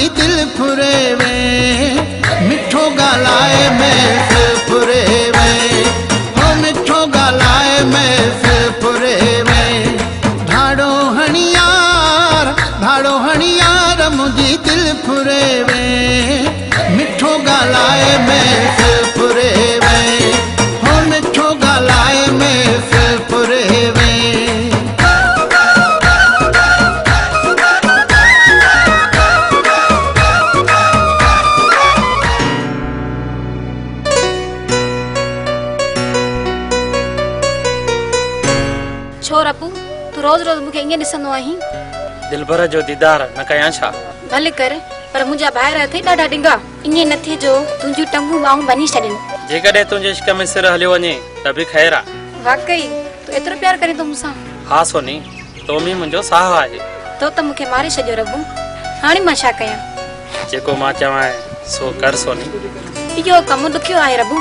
मुझी दिल फुरेवे, मिठो गालाए महफिल फुरेवे, हो मिठो गालाए महफिल फुरेवे। धाड़ो हणियार मुझी दिल फुरेवे, मिठो गालाए महफिल फुरेवे, हो मिठो गालाए महफिल फुरेवे। छोर अपू तू रोज रोज मुखे इंगे दिसंदो आहीं। दिलबर जो दीदार न कयां छा? भले कर, पर मुंहिंजा ॿाहिरि अथई ॾाढा डिंगा। ईअं न थिए जो तुंहिंजूं टंगूं ॿाहूं बनी छॾनि। जेकॾहिं तुंहिंजे इश्क में सिर हलियो वञे त बि ख़ैर आहे। वाकई तू एतिरो प्यार करे थो मूंसां? हा सोनी, तो में मुंहिंजो साह आहे। तो त मूंखे मारे छॾियो रबू, हाणे मां छा कयां? जेको मां चवां सो कर सोनी। इहो कमु ॾुखियो आहे रबू।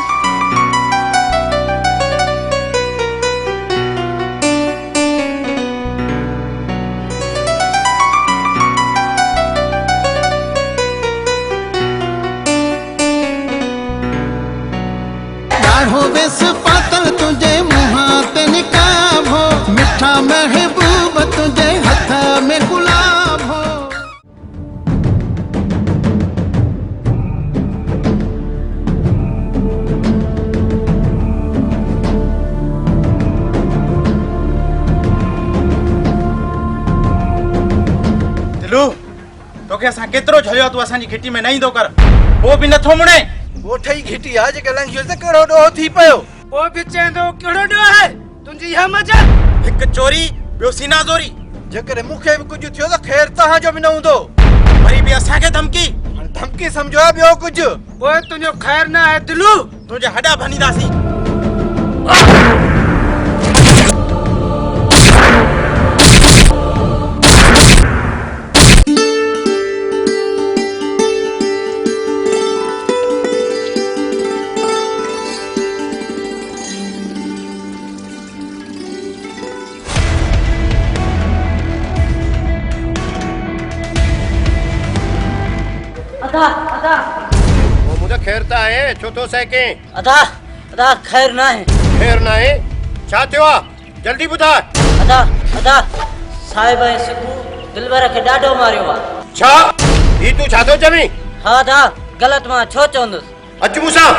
हो बेस पातल तुझे मुहां ते निकाब हो, मिठा महबूब तुझे हथ में गुलाब हो। दिलू तोखे असां केतिरो झलियो तू असांजी घिटी में न ईंदो कर, वो बि नथो मुणे। वो ठई घिटी आ जेके लंघियो त कहिड़ो ॾोह थी पियो। वो बि चवंदो कहिड़ो ॾोह आहे तुंहिंजी इहा मजाक। हिकु चोरी ॿियो सीना ज़ोरी। जेकॾहिं मूंखे बि कुझु थियो त ख़ैर तव्हां जो बि न हूंदो, वरी बि असांखे धमकी। धमकी सम्झो ॿियो कुझु। पोइ तुंहिंजो ख़ैर न आहे दिलू, तुंहिंजा हॾा भनीदासीं। अदा वो मुझे खैर ता है छो तो सके। अदा खैर ना है। खैर ना है छा थियो आ जल्दी बुधा। अदा साहिब ऐं सिकू दिलबर खे ॾाढो मारियो आ। छा ई तू छा थो चवी? हा अदा गलत मां छो चवंदुसि। अच मूंसां।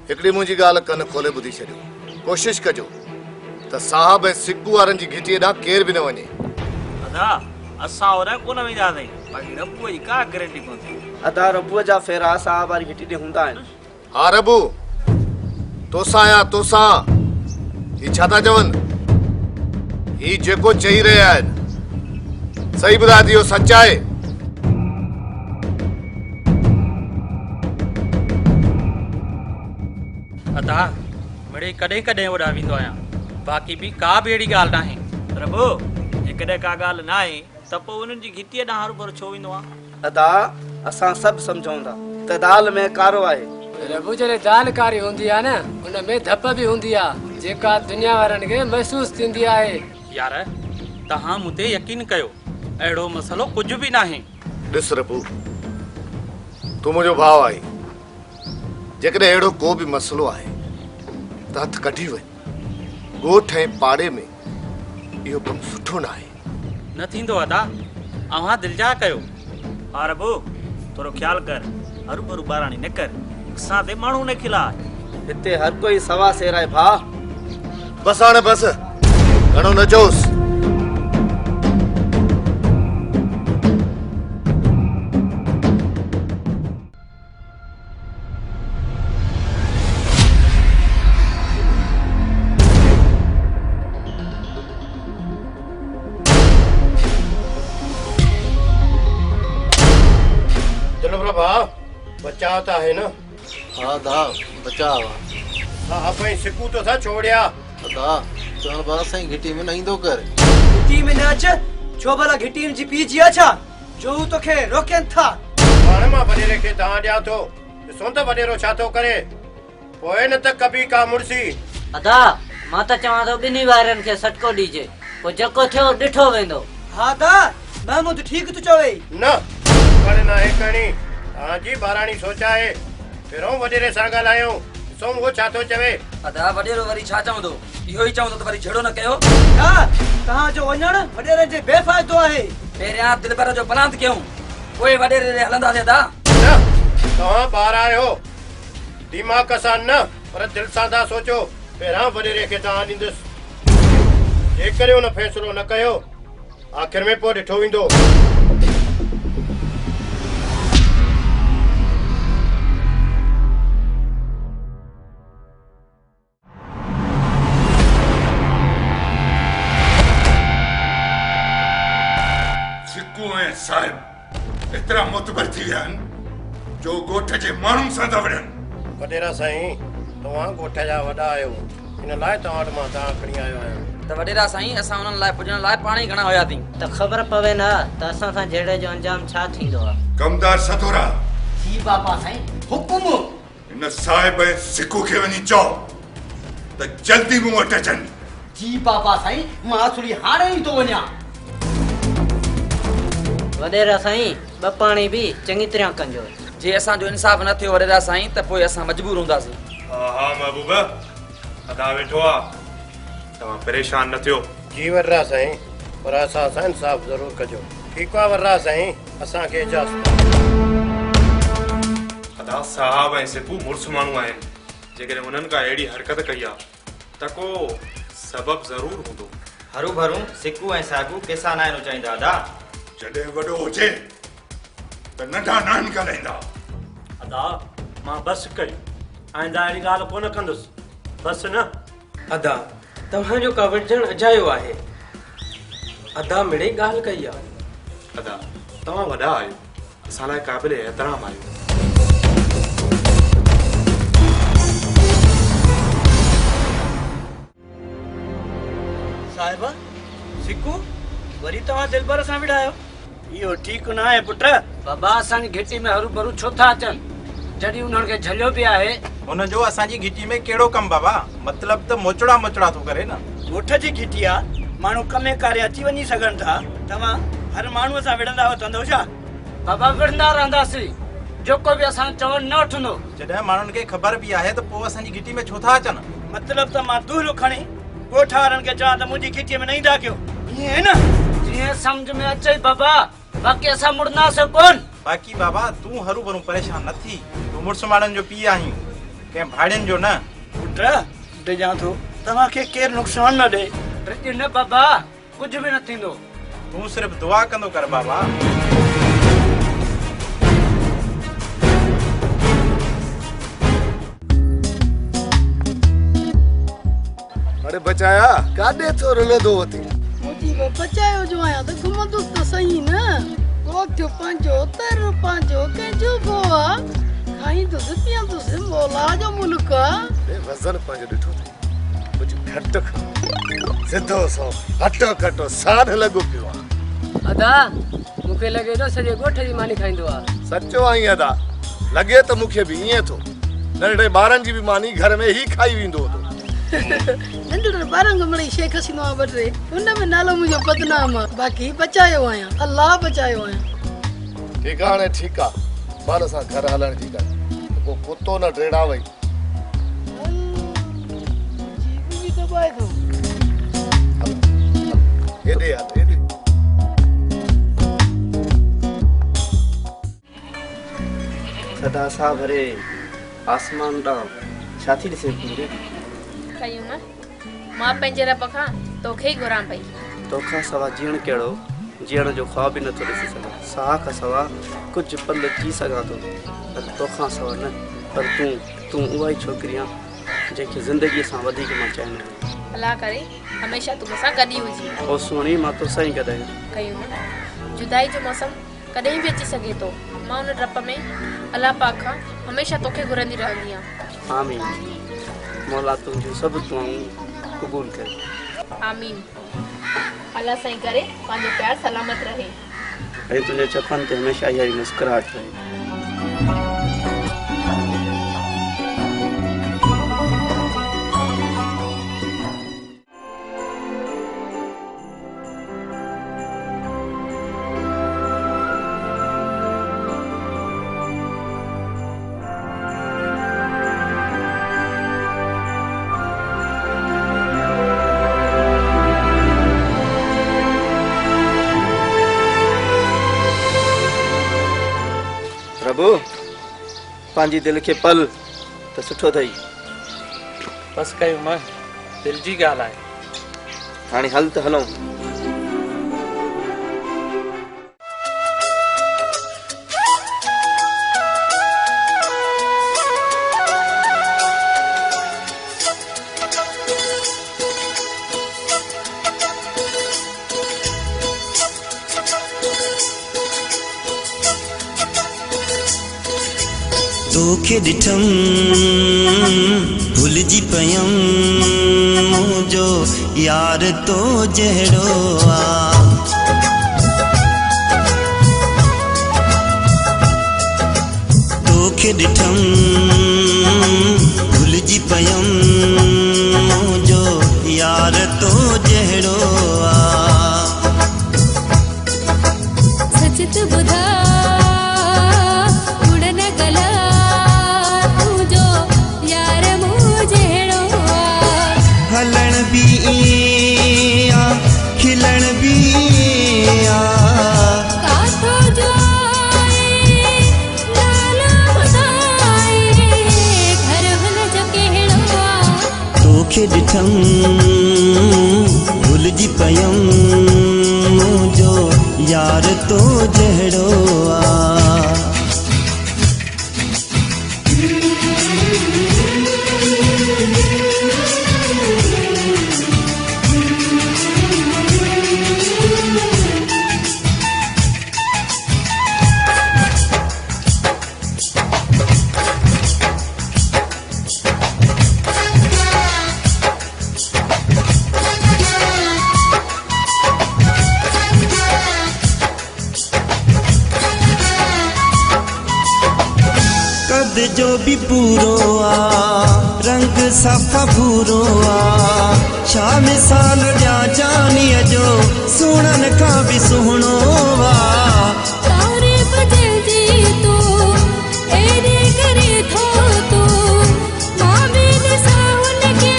हिकड़ी मुंहिंजी ॻाल्हि कन खोले ॿुधी छॾियो। कोशिश कजो त साहब ऐं सिक्कू वारनि जी घिटीअ ॾांहुं केर बि न वञे। अदा असां ओरे कोन वेंदासीं, बाक़ी रबूअ जी का गारंटी कोन थी। अदा रबूअ जा फेरा साहब वारी घिटी ॾे हूंदा आहिनि। हा रबू तोसां या तोसां ही छा था चवनि? ही जेको चई रहिया आहिनि सही ॿुधाए थी, इहो सच आहे? अदा मिड़े कॾहिं कॾहिं ओॾा वेंदो आहियां, बाक़ी बि का बि अहिड़ी ॻाल्हि नाहे। प्रभु जेकॾहिं का ॻाल्हि न आहे त पोइ उन्हनि जी घिटीअ ॾांहुं हर छो वेंदो आहे? अदा असां सभु सम्झूं था त दाल में कारो आहे। रबू जॾहिं दाल कारी हूंदी आहे न उन में धप बि हूंदी आहे जेका दुनिया वारनि खे महसूस थींदी आहे। यार तव्हां मूं ते यकीन कयो, अहिड़ो मसइलो कुझु बि नाहे। ॾिस रपू, तूं मुंहिंजो भाउ आहीं। जेकॾहिं अहिड़ो को बि मसइलो आहे त हथु कढी वञ। ॻोठ ऐं पाड़े में इहो कमु सुठो न आहे। न थींदो अदा, अव्हां दिलि जा कयो। हा रबू, थोरो ख़्यालु कर, हरू भरू ॿाराणी न कर, असां ते माण्हू न खिलाए। हिते हर कोई सवा सेर आहे भाउ। बस हाणे बस, घणो न चओसि। बचाव तो है ना? हाँ दा बचाव। हाँ भाई सिकू तो था छोड़िया। दा चण बार सही घिटी में नहीं दो कर। घिटी में नाच जो भला घिटी में जी पी जिया छा जो तो खे रोकन था। हाणे मां वडेरे खे तहां ॾिया थो, ॾिसो त वडेरो छा थो करे। पोइ न त कभी का मुड़सी। अदा मां त चवां थो ॿिन्ही वारनि खे सटको ॾिजे, पोइ जेको थियो ॾिठो वेंदो। हाँ दा महमूद ठीक तो चवे। न पर ना है कणी। हां जी बाराणी सोचा है, फिरों वडेरे सां ॻाल्हायूं, ॾिसो वो छा थो चवे। अदा वडेरो वरी छा चवंदो? इहो ई चवंदो त वरी झेड़ो न कयो। हा तहां जो वञण वडेरे जे बेफ़ाइदो आहे। पहिरियां दिलबर जो पलांत कयूं, पोइ वडेरे रे हलंदासीं अदा। न तव्हां ॿार आहियो, दिमाग़ सां न पर दिलि सां था सोचो। पहिरां वडेरे खे तव्हां ॾींदुसि, जेकॾहिं हुन फ़ैसिलो न कयो आख़िर में पोइ ॾिठो वेंदो। साहिब एतिरा मोतबर थी विया आहिनि जो ॻोठ जे माण्हुनि सां था विढ़नि। वडेरा साईं, तव्हां ॻोठ जा वॾा आहियो, इन लाइ तव्हां वटि मां तव्हां खणी आयो आहियां। त वडेरा साईं, असां उन्हनि लाइ पुॼण लाइ पाण ई घणा हुया थी। त ख़बर पवे न त असां सां झेड़े जो अंजाम छा थींदो आहे। कमदार सतोरा। जी बाबा साईं, हुकुम। इन साहिब ऐं सिकू खे वञी चओ त जल्दी मूं वटि अचनि। जी बाबा साईं, मां असुरी हाणे ई तो वञा। वडेरा साईं, ॿ पाणी बि चङी तरह कंजो। जे असांजो इंसाफ़ न थियो वडेरा साईं त पोइ असां मजबूर हूंदासीं। हा हा महबूबा, अदा वेठो आ, तव्हां परेशान न थियो। जी वर्रा साईं, पर असां सां इंसाफ़ ज़रूर कजो। ठीकु आहे वर्रा साईं, असांखे इजाज़त। अदा साहब ऐं सिपू मुड़ुस माण्हू आहिनि, जेकॾहिं उन्हनि का अहिड़ी हरकत कई आहे त को सबबु ज़रूर हूंदो। हरू भरू सिकू ऐं सागू केसा न आहिनि चाहींदा अदा। जॾहिं वॾो हुजे त नंढा नान ॻाल्हाईंदा। अदा मां बस कई, आइंदा अहिड़ी ॻाल्हि कोन कंदुसि, बस न। अदा तव्हांजो का वठजण अजायो आहे। अदा मिड़ई ॻाल्हि कई आहे। अदा तव्हां वॾा आहियो, असां लाइ क़ाबिल एहतराम आहियो। साहिबा सिकू वरी तव्हां दिलबर सां विढ़ायो। इहो ठीकु न आहे पुट। बाबा असांजी घिटी में हरू भरू छो था अचनि जॾहिं उन्हनि खे झलियो बि आहे। हुनजो असांजी घिटी में कहिड़ो कमु बाबा? मतिलबु त मोचड़ा मोचड़ा थो करे न। ॻोठ जी घिटी आहे, माण्हू कमे कारे अची वञी सघनि था। तव्हां हर माण्हूअ सां विढ़ंदा वठंदो छा? बाबा विढ़ंदा रहंदासीं, जेको बि असां चवण न वठंदो। जॾहिं माण्हुनि खे ख़बर बि आहे त पोइ असांजी घिटी में छो था अचनि? मतिलबु त मां दूर खणी ॻोठ वारनि खे चवां त मुंहिंजी घिटीअ में न ईंदा कयो, ईअं आहे न? जीअं सम्झ में अचे बाबा, बाक़ी असां मुड़ंदासीं कोन। बाक़ी बाबा तूं हरू भरू परेशान न थी, तूं मुड़ुस माण्हुनि जो पीउ आहीं, कंहिं भाड़ियुनि जो न। पुट ॾिजां थो तव्हांखे केरु नुक़सान न ॾे। ॾिज न बाबा, कुझु बि न थींदो। तूं सिर्फ़ु दुआ कंदो कर बाबा। अरे बचाया काॾे थो रुलंदो वती? बचायो जो आया तो घुमंदुसि त सही न। गोठियो पंहिंजो तर पंहिंजो कंहिंजो गोआ खाईंदुसि पीअंदुसि मौला जो मुल्क आहे। वज़न पंहिंजो ॾिठो अथई, कुझु घटि खा, सिधो सो हटो कटो साध लॻो पियो आहे। अदा मूंखे लॻे थो सॼे ॻोठ जी मानी खाईंदो आहे। सचो आई अदा, लॻे त मूंखे बि ईअं थो। नंढे ॿारनि जी बि मानी घर में ई खाई वेंदो हो। नंढड़े ॿारनि खे मिड़ई शेख हसीनो आहे ॿ टे उन में नालो मुंहिंजो बदनाम आहे बाक़ी बचायो आहियां अलाह बचायो आहियां ठीकु आहे हाणे ठीकु आहे बार सां घर हलण जी ॻाल्हि पोइ कुतो न ड्रेड़ा वई भी दबाए दो हेॾे यार हेॾे सदा सा भरे आसमान ॾांहुं छा थी ॾिसे पूरे कयूं मां पंहिंजे रब खां तोखे ई घुरां पई तोखां सवा जीअण कहिड़ो जीअण जो ख्वाब बि नथो ॾिसी सघां साह खां सवा कुझु पल जी सघां थो पर तोखां सवा न पर तूं उहा ई छोकिरी आहे जंहिंखे ज़िंदगीअ सां वधीक मां चाहींदो आहियां अलाह करे हमेशह तूं मूंसां गॾु ई हुजी ओ सुहिणी मां तोसां ई गॾु आहियां कयूं जुदाई जो मौसम कॾहिं बि अची सघे थो मां उन डप में अलाह पाक खां हमेशह तोखे घुरंदी रहंदी आहियां आमीन मौला तुंहिंजूं सभु दुआऊं क़बूल करे आमीन अल्लाह साईं करे पंहिंजो प्यार सलामत रहे ऐं तुंहिंजे चपनि ते हमेशह इहा ई मुस्कुराहट रहे प्रभु पंहिंजी दिलि खे पल त सुठो अथई बसि कयूं मां दिलि जी ॻाल्हि आहे हाणे हल त हलूं तोखे ॾिठम भुलिजी पयम मुंहिंजो यार तो जहिड़ो आ तोखे ॾिठम भुलिजी पयम मुंहिंजो यार तो जहिड़ो आ सच तू ॿुधा हलण भी आ खिलण भी आ काथो जाए नाला बताए घर हल जो केड़ो आ तोखे ॾिठम भुलिजी पयम मुंहिंजो यार तो जहिड़ो आ जो भी पूरो आ रंग साफा भूरो आ छा मिसाल ॾियां जानीअ जो सुहिणनि खां बि सुहिणो आ तारीफ़ जंहिंजी तू एॾे करे थो तू मां बि ॾिसां हुनखे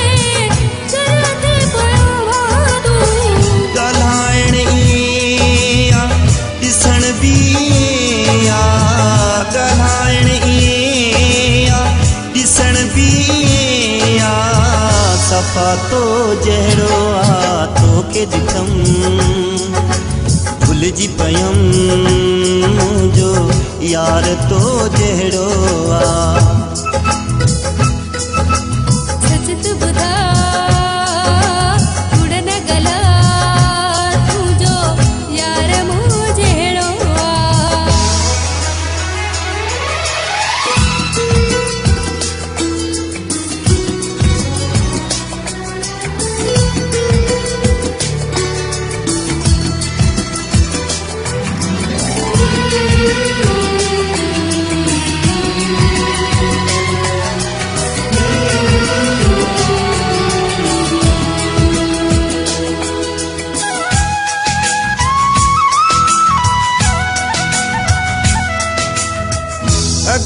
जरूरत पियो आ तू ॻाल्हाइण ई आ ॾिसण बि आ ॻाल्हाइण ॾिसण भी आ सफ़ा तो जहिड़ो आ तोखे ॾिठम भुलिजी पयम मुंहिंजो यार तो जहिड़ो आ सच तू ॿुधा उड़न गला तुंहिंजो यार मूं जहिड़ो आ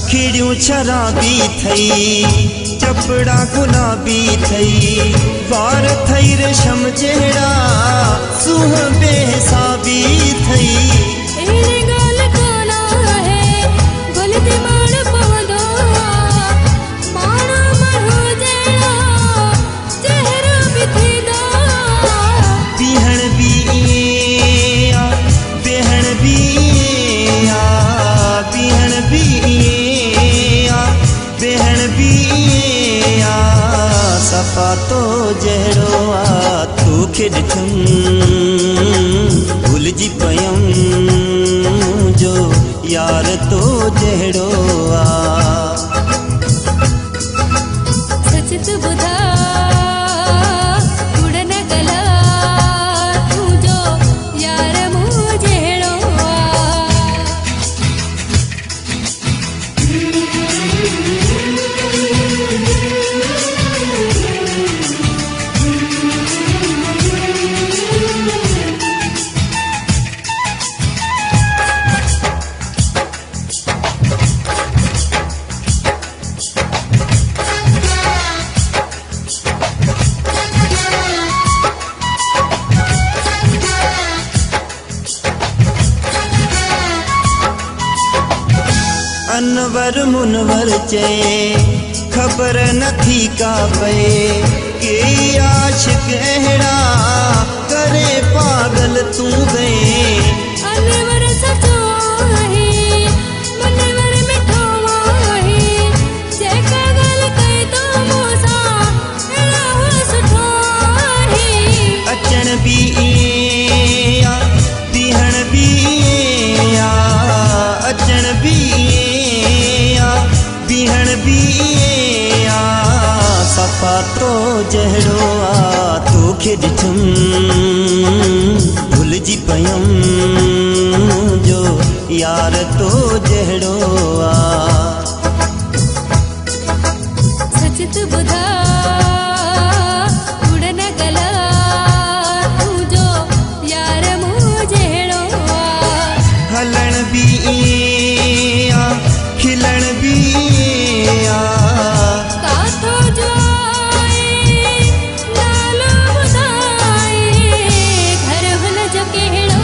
अखिड़ियूं शराबी थई चपड़ा गुलाबी थई वार थई रेशम जहिड़ा सूह बेहिसाबी थई अहिड़ी ॻाल्हि कोन आहे ग़लती माण पवंदो माण्हू माण्हू जहिड़ा चहिरो बि थींदो बीहण बि ईअं आ बेहण बि ईअं आ बीहण बि ईअं आ बेहण बि ईअं आ सफ़ा तो जहिड़ो आ तोखे ॾिठुम भुलिजी पयम जो यार तो जहिड़ो आ सच तू ॿुधा कूड़ न गला तू जो यार मूं जहिड़ो अनवर मुनवर चए खबर नथी का पए के आशिक अहिड़ा करे पागल तूं गए अनवर सचो आहे मनवर मिठो आहे जेका ॻाल्हि कई तो मूंसां अहिड़ो सुठो आहे अचण बि ईअं आ बीहण बि ईअं आ अचण बि ईअं आ बीहण बि ईअं आ सफ़ा तो जहिड़ो आ तोखे ॾिठुम भुलिजी पयम जो यार तो जहिड़ो आ सच तू ॿुधा कूड़ न गला तू जो यार मूं जहिड़ो हलण बि ईअं आ खिलण बि ईअं आ काथो जो आहे नालो ॿुधाए घर हुन जो कहिड़ो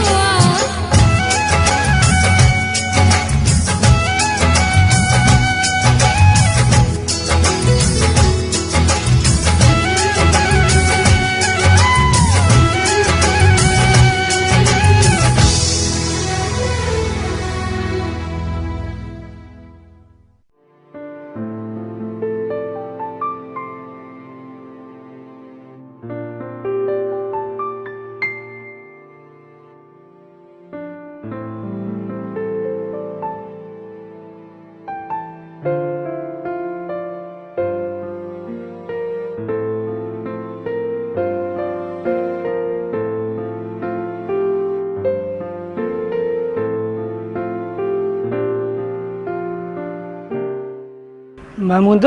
महमूद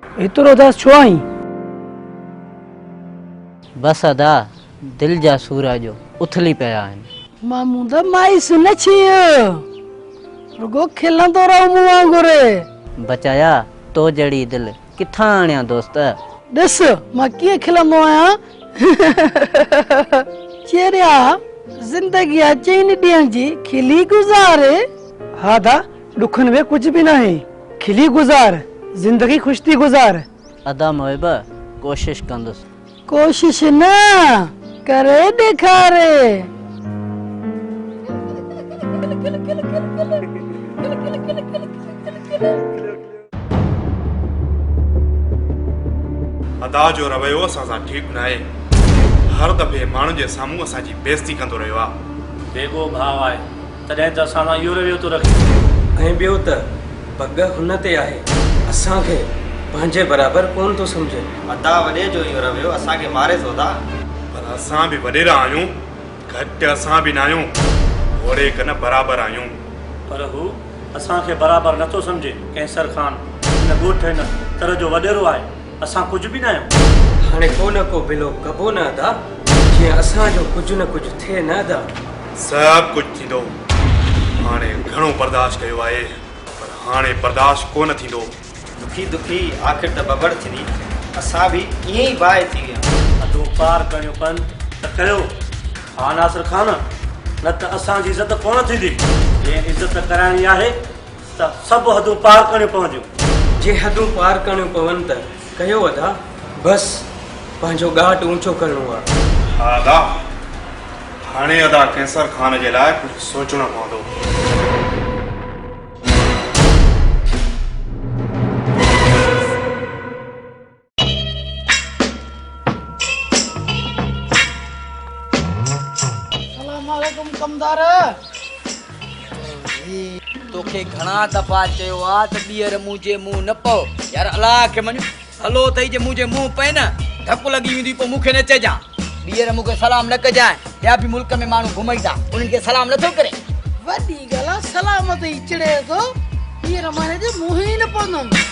एतिरो उदास छो आई बस अदा दिल जा सूर जो उथली पिया आहिनि महमूद माई सुन छियो रुगो खिलंदो रहो मूं वांगुरु बचाया तो जड़ी दिल किथां आणिया दोस्त ॾिस मां कीअं खिलंदो आहियां चेरिया ज़िंदगी चइनि ॾींहंनि जी खिली गुज़ारे हा दा ॾुखनि में कुझु बि न आहे खिली गुज़ार जिंदगी खुश थी गुज़ार अदा मोहिब कोशिश कंदुसि कोशिश न करे ॾेखारे अदा जो रवैयो असां सां ठीकु न आहे हर दफ़े माण्हुनि जे साम्हूं असांजी बेइज़ती कंदो रहियो आहे बेगो भाव आहे तॾहिं त असां सां इहो रवैयो थो रखे ऐं ॿियो त पग हुन ते आहे असांखे पंहिंजे बराबरि कोन थो सम्झे अदा वॾे जो इहो रवैयो असांखे मारे थो था पर असां बि वॾेरा आहियूं घटि असां बि न आहियूं ओड़े कन बराबरि आहियूं पर हू असांखे बराबरि नथो सम्झे कैसर ख़ान हिन ॻोठ हिन तर जो वॾेरो आहे असां कुझु बि न आहियूं हाणे को न को बिलो कबो न अदा जीअं असांजो कुझु न कुझु थिए न अदा सभु कुझु थींदो हाणे घणो बर्दाश्त कयो आहे पर हाणे बर्दाश्त कोन थींदो। दुखी दुखी आख़िर त बबड़ थींदी। असां बि ईअं ई बाहि थी विया। अधो पार करियो पन त कयो हा नासिर खान, न त असांजी इज़त कोन थींदी। जे इज़त कराइणी आहे त सभु हदूं पार करिणियूं पवंदियूं। जे हदूं पार करणियूं पवनि त कयो अदा, बसि पंहिंजो घाट ऊंचो करिणो आहे। हा अदा, हाणे अदा कैंसर खान जे लाइ कुझु सोचणो पवंदो। सलामकुम कमदार। तोखे घणा दफ़ा चयो आहे त ॿीहर मुंहिंजे मुंहुं न पओ। यार अलाह खे मञ, हलो अथई जे मुंहिंजे मुंहुं पए न धकु लॻी वेंदी, पोइ मूंखे न चइजां ॿीहर मूंखे सलाम न कजांइ। ॿिया बि मुल्क में माण्हू घुमई था, उन्हनि खे सलाम नथो करे। वॾी ॻाल्हि आहे, सलामत ई चिड़े थो, ॿीहर मां हिन जे मुंहुं ई न पवंदुमि।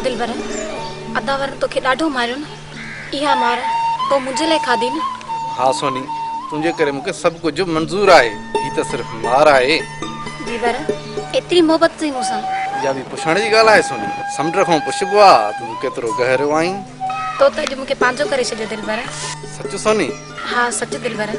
दिलबर, अदावर तोखे ॾाढो मारियो न, इहा मार तो मुंहिंजे लाइ खाधी न। हाँ सोनी, तुंहिंजे करे मूंखे सभु कुझु मंज़ूर आहे, ही त सिर्फ़ु मार आहे। दिलबर, एतिरी मोहबत थी मूंसां। इहा बि पुछण जी ॻाल्हि आहे सोनी, समुंड खां पुछबो आहे तूं केतिरो गहरो आहीं। तो त अॼु मूंखे पंहिंजो करे छॾियो दिलबर। सच सोनी? हा सच दिलबर।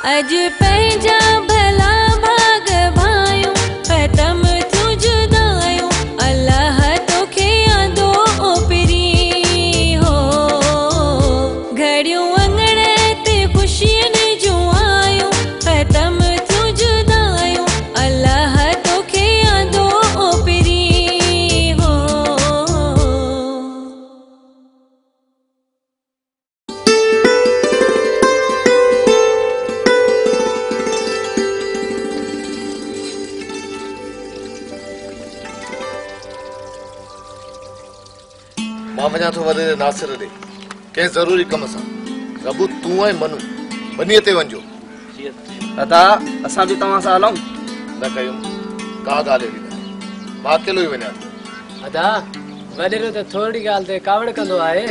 अज पंहिंजा भला भाग भायूं ख़तम थियूं जुदायूं अल्लाह तोखे यादो ओपरी हो घड़ियूं अंगण ते ख़ुशियुनि जूं आयूं ख़तम थियूं जुदायूं अल्लाह तोखे यादो ओपरी हो मां वञा थो वॾे नासिर ॾे कंहिं ज़रूरी कम सां। रबू तूं ऐं मनू बनीअ ते वञो। दादा असां बि तव्हां सां हलूं? न कयूं का ॻाल्हि अहिड़ी न, मां अकेलो ई वञा थो। अदा वॾेरो त थोरी ॻाल्हि ते कावड़ कंदो आहे।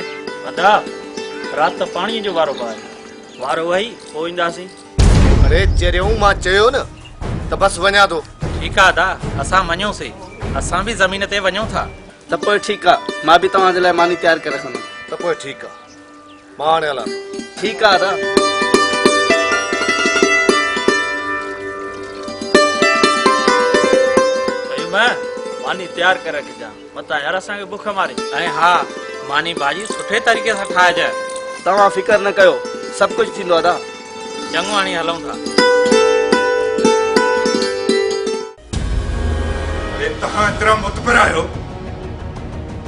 अदा राति त पाणीअ जो वारो आहे, वारो वही पोइ ईंदासीं। अरे चरियूं मां चयो न त बस वञा थो। ठीकु आहे अदा, असां मञोसीं, असां बि ज़मीन ते वञूं था। त पोइ ठीकु आहे, मां बि तव्हांजे लाइ मानी तयारु करे रखंदुमि। त पोइ ठीकु आहे, मां हाणे हलां। ठीकु आहे दादा। मानी तयारु करे रखिजां, मतां यार असांखे बुख मारे। ऐं हा, मानी भाॼी सुठे तरीक़े सां ठाहिजांइ। तव्हां फिकर न कयो, सभु कुझु थींदो दादा। चङो हाणे हलूं था। तव्हां एतिरा मुतबर आहियो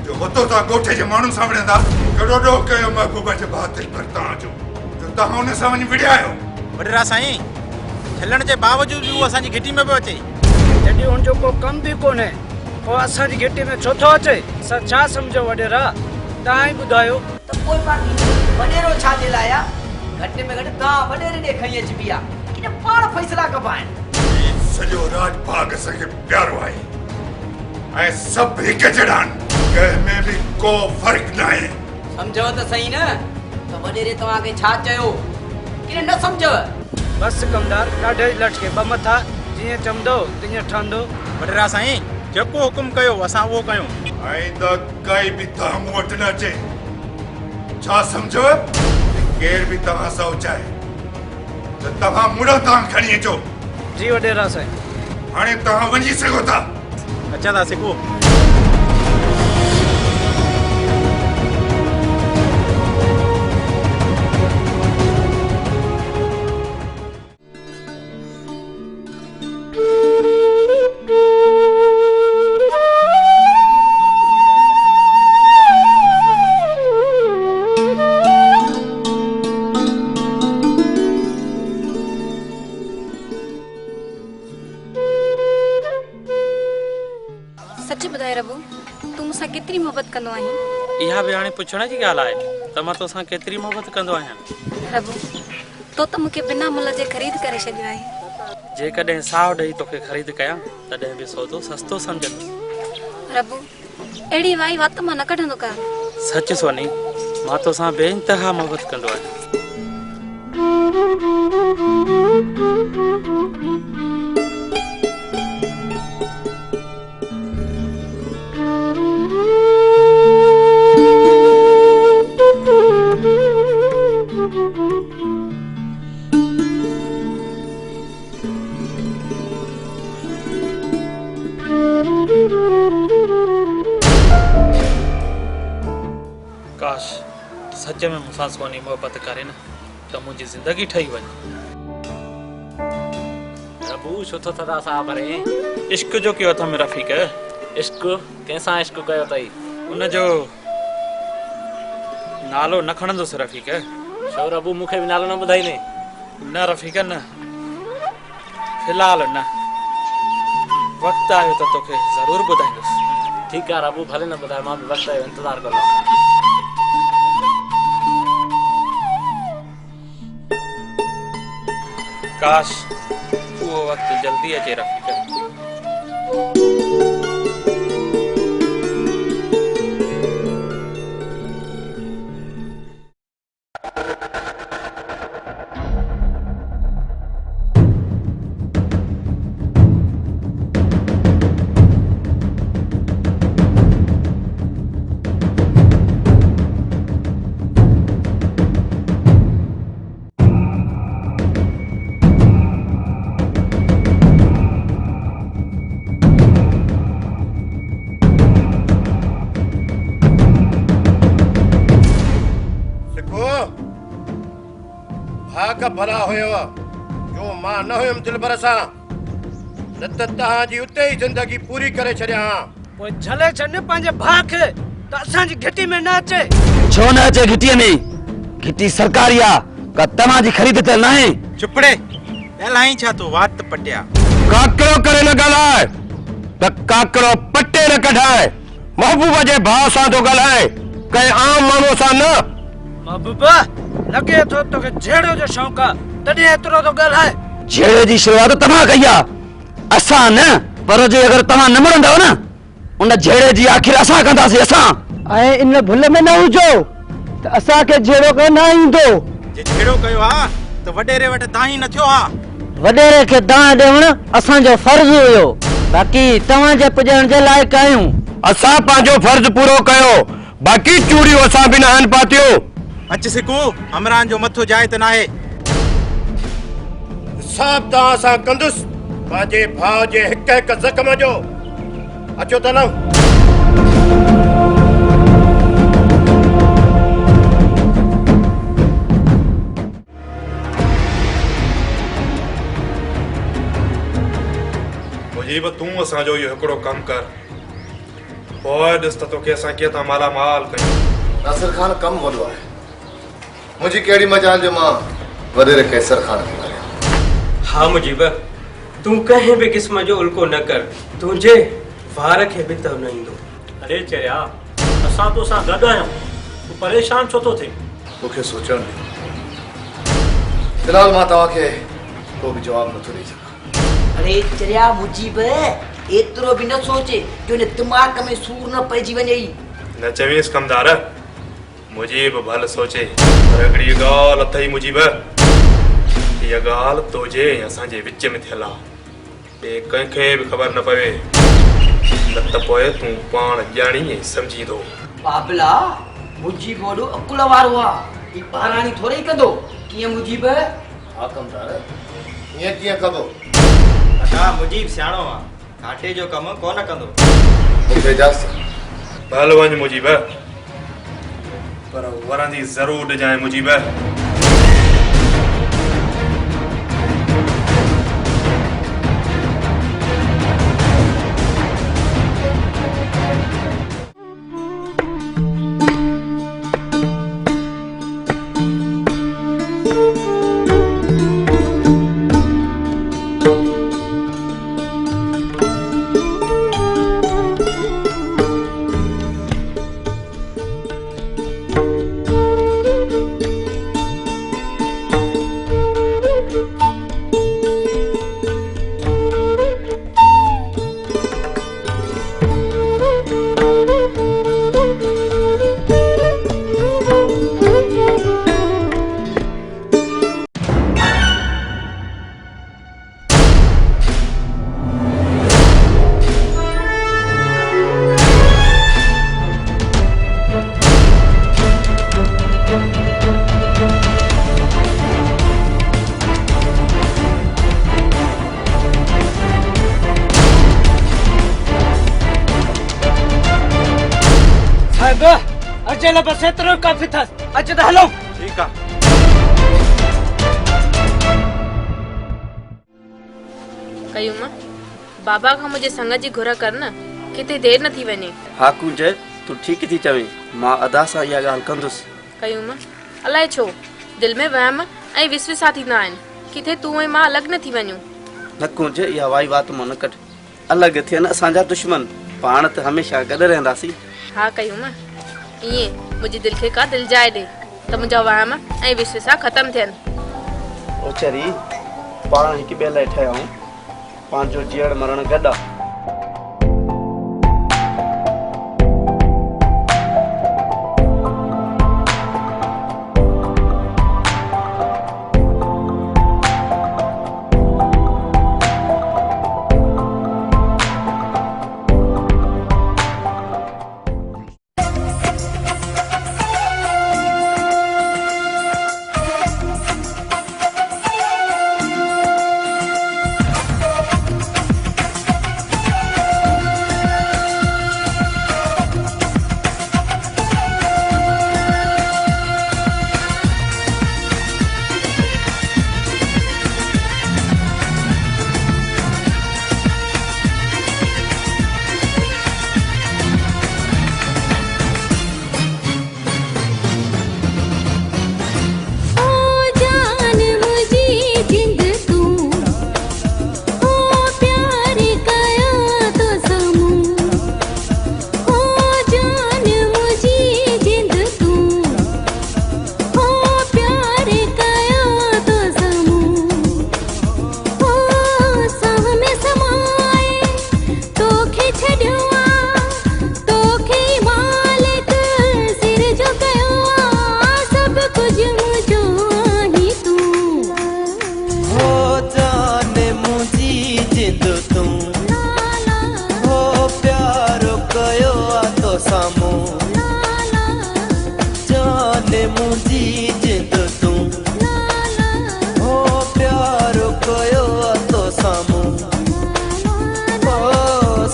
जो हुतो तव्हां ॻोठे जे माण्हुनि सां विढ़ंदा। कहिड़ो ॾोह कयो महबूबा जे बातिल पर तव्हांजो जो तव्हां हुन सां वञी विढ़िया आहियो। वॾेरा साईं, छलण जे बावजूद बि उहो असांजी घिटी में पियो अचे। जॾहिं हुनजो को कम बि कोन्हे पोइ असांजी घिटी में छो थो अचे? असां छा सम्झो वॾेरा, तव्हां ई ॿुधायो। त पोइ बाक़ी वॾेरो छा जे लाइ आहे? घटि में घटि तव्हां वॾेरे ॾे खणी अचिबी आहे, इन पाण फ़ैसिला कबाइनि। सॼो राज भाग असांखे प्यारो आहे ऐं सभु हिकु जहिड़ा आहिनि, कंहिं में बि को फ़र्क़ु न आहे। सम्झो त सही न, त वॾेरे तव्हांखे छा चयो कि न सम्झव? बसि कमदार, ॾाढे लटके ॿ मथा, जीअं चवंदो तीअं ठहंदो। वॾेरा साईं, जेको हुकुम कयो असां उहो कयूं। आईंदा काई बि तव्हां मूं वटि न अचे। छा सम्झव? केर बि तव्हां सां चाहे त तव्हां मुड़ो तां खणी अचो। जी वॾेरा साईं। हाणे तव्हां वञी सघो था। अचा था सिखो। सच ॿुधाए रबू, तूं मूंसां केतिरी मोहबत कंदो आहीं? इहा बि हाणे पुछण जी ॻाल्हि आहे त मां तोसां केतिरी मोहबत कंदो आहियां। रबू, तो त मूंखे बिना मुल जे ख़रीद करे छॾियो आहे। जेकॾहिं साहु ॾेई तोखे ख़रीद कयां तॾहिं बि सौदो सस्तो सम्झंदुसि। रबू, अहिड़ी वाई वात मां न कढंदो कर। सच सोनी, मां तोसां बेइंतहा मोहबत कंदो आहियां। काश सच में मूंसां सोनी मोहबत करे न त मुंहिंजी ज़िंदगी ठही वञे। रबू छो थो थदा साहब रे? इश्क जो कयो अथमि रफ़ीक। इश्क कंहिंसां इश्क कयो अथई? उनजो नालो न खणंदुसि रफ़ीक। छो रबू, मूंखे बि नालो न ॿुधाईंदे? न रफ़ीक न, फ़िलहाल न, वक़्तु आयो त तोखे ज़रूरु ॿुधाईंदुसि। ठीकु आहे रबू, भले न ॿुधाए, मां बि वक़्तु जो इंतज़ारु कंदुसि। काश उहो वक़्तु जल्दी अचे रफ़ीक। का भला हुयो जो मां न हुयम दिलबर सां न त तव्हांजी उते ई जिंदगी पूरी करे छॾियां हा। पोइ झले छॾ पंहिंजे भाउ खे त असांजी घिटी में न अचे। छो न अचे घिटीअ में? घिटी सरकारी आ का तव्हांजी ख़रीद ते न आहे। चुपड़े एलाही छा तो वात पटिया काकड़ो करे न ॻाल्हाए त काकड़ो पटे न कढाए। महबूबा जे भाउ सां थो ॻाल्हाए कंहिं आम माण्हू सां न। महबूबा लगे तो तोखे झेड़ो जो शौक़ आ तॾहिं एतिरो तो ॻाल्हाए। झेड़े जी शुरुआत तव्हां कई आ असां न। पर जे अगर तव्हां न मरंदव न उन झेड़े जी आखिर असां कंदासीं असां। ऐं इन भुल में न हुजो त असांखे झेड़ो कयो न ईंदो। जे झेड़ो कयो हा त वडेरे वटि दाही न थियो हा। वडेरे खे दाह ॾियणु असांजो फर्ज़ हुयो। बाक़ी तव्हांजे पुॼण जे लाइक़ आहियूं। असां पंहिंजो फर्ज़ पूरो कयो बाक़ी चूड़ियूं असां बि न आहिनि पातियूं। अच सिकू हमरान जो मथो जाए त नाहे। हिसाब तव्हां सां कंदुसि पंहिंजे भाउ जे हिक हिक ज़ख़्म जो। अचो त न। मुजीब तूं असांजो इहो हिकिड़ो कमु कर पोइ ॾिस त तोखे असां कीअं था मालामाल कयूं। नासिर खान कमु वॾो आहे मुंहिंजी कहिड़ी मजाल जो मां वॾेरे कैसर खान खे मारिया। हाँ मुजीब तूं कंहिं बि क़िस्म जो उल्को न कर तुंहिंजे वार खे बि त न ईंदो। अरे चरिया असां तो सां गॾु आहियूं तूं परेशान छो थो थिए? मूंखे सोचण ॾियो। फिलहाल मां तव्हांखे को बि जवाबु नथो ॾेई सघां। अरे चरिया मुजीब एतिरो बि न सोचे जो ने दिमाग़ में सूर न पइजी वञे। न चवीस कमदार मुजीब भल सोचे पर हिकिड़ी ॻाल्हि अथई मुजीब इहा ॻाल्हि तोजे ऐं असांजे विच में थियल आहे ॿिए कंहिंखे बि ख़बर न पवे न त पोइ तूं पाण ॼाणी ऐं सम्झींदो। बाबला मुजीब वॾो अकुल वारो आहे। ही पाराणी थोरी कंदो। कीअं मुजीब? हा कमदार ईअं कीअं कंदो? अदा मुजीब सियाणो आहे घाटे जो कमु कोन कंदो। मूंखे इजाज़त। भल वञ मुजीब पर वरंदी ज़रूरु ॾिजांइ मुजीब। अचेला बस एतिरो काफ़ी अथसि। अच त हलो। ठीकु आहे। कयूं मां बाबा खां मुंहिंजे संग जी घुर कर न किथे देर न थी वञे। हा कुंज तूं ठीक थी चवीं मां अदा सां इहा ॻाल्हि कंदुसि। कयूं मां अलाए छो दिल में वहम ऐं विश्वासा थींदा आहिनि किथे तूं ऐं मां अलॻि न थी वञूं। न कुंज इहा वाई वात मां न कढ अलॻि थियनि असांजा दुश्मन पाण त हमेशह गॾु रहंदासीं। हा कयूं मां ईअं मुंहिंजी दिलि खे का दिलि जाए ॾे त मुंहिंजा वहम ऐं विश्वासा ख़तमु थियनि। ओ चरी पाण हिक ॿिए लाइ ठहिया आहियूं पंहिंजो जीअण मरण गॾु आहे।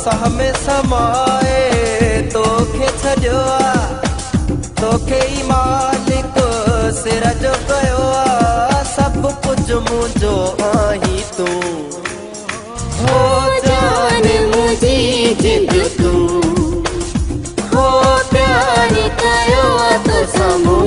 साह में समाए तोखे छॾियो आहे तोखे ई मालिक सिर जो कयो आहे सभु कुझु मुंहिंजो आहीं तूं हो जान मुंहिंजी जिंद तूं हो प्यार कयो आहे तोसां मूं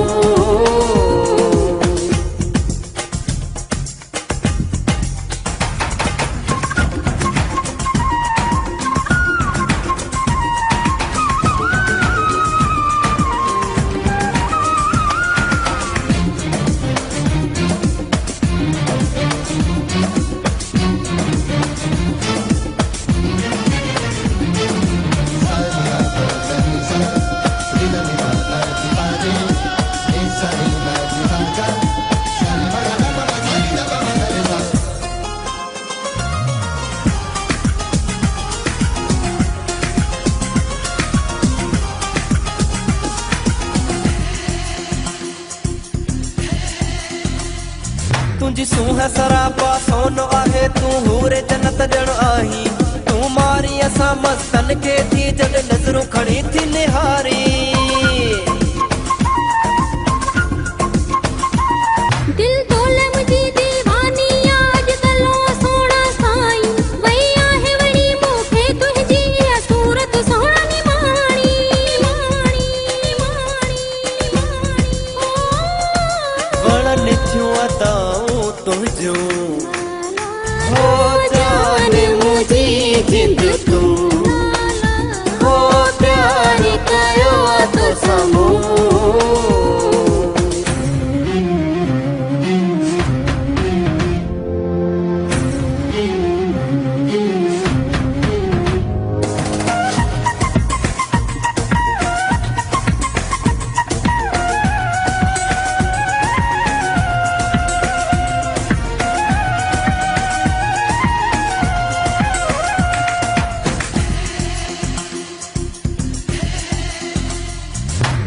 तुंहिंजी सूंह सरापा सोन आहे तूं हूरे जन्नत ॼण आहीं तूं मारी असां मस्तन खे थी जॾहिं नज़रूं खणी थी निहारी दिल तोले मुंहिंजी दीवानी आज कलो सोना साईं वई आहे वड़ी मूंखे तुंहिंजी इहा सूरत सोना निमाणी वणनि थियूं अदाऊं तुंहिंजूं हो जान मुंहिंजी जिंद तूं हो प्यार कयो आहे तोसां मूं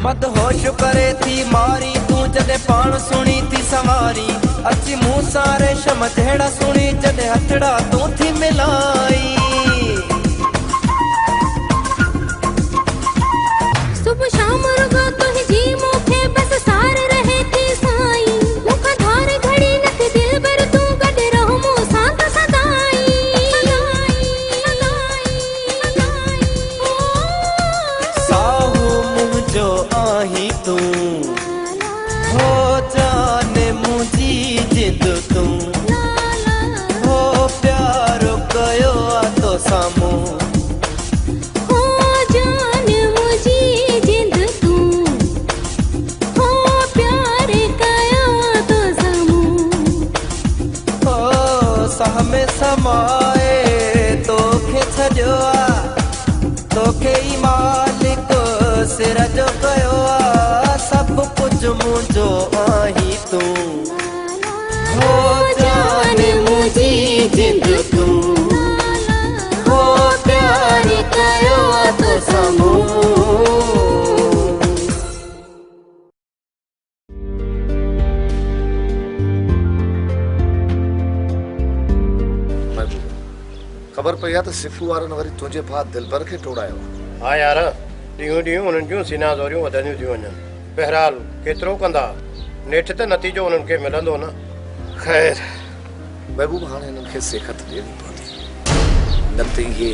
मदहोश करे थी मारी तूं जॾहिं पाण सुणी थी सवारी अची मूं सां रेशम जहिड़ा सुणी जॾहिं हथड़ा तूं थी मिलाई सुबुह शाम रुगो तुंहिंजी मूंखे बसि सार रहे थी साईं मूंखां धार घड़ी नथी दिल भर तूं गॾु रहो मूं सां त सदाई साहू मुंहिंजो आहीं तूं हो जान मुंहिंजी जिंद तूं हो प्यार कयो आहे तोसां मूं हो जान मुंहिंजी जिंद तूं हो प्यार कयो आहे तोसां मूं हो साह में समाए तोखे छॾियो आहे तोखे ई मालिक सिर जो कयो आहे सभु कुझु मुंहिंजो आहीं तूं हो जान मुंहिंजी जिंद तूं हो प्यार कयो आहे तोसां मूं ख़बर पई आहे त सिफू वारनि वरी तुंहिंजे भाउ दिलबर खे टोड़ायो हा यार ॾींहों ॾींहुं उन्हनि जूं सीना ज़ोरियूं वधंदियूं थियूं वञनि बहरहाल केतिरो कंदा नेठि त नतीजो उन्हनि खे मिलंदो न ख़ैर महबूब हाणे हिननि खे सेखत ॾियणी पवंदी न त इहे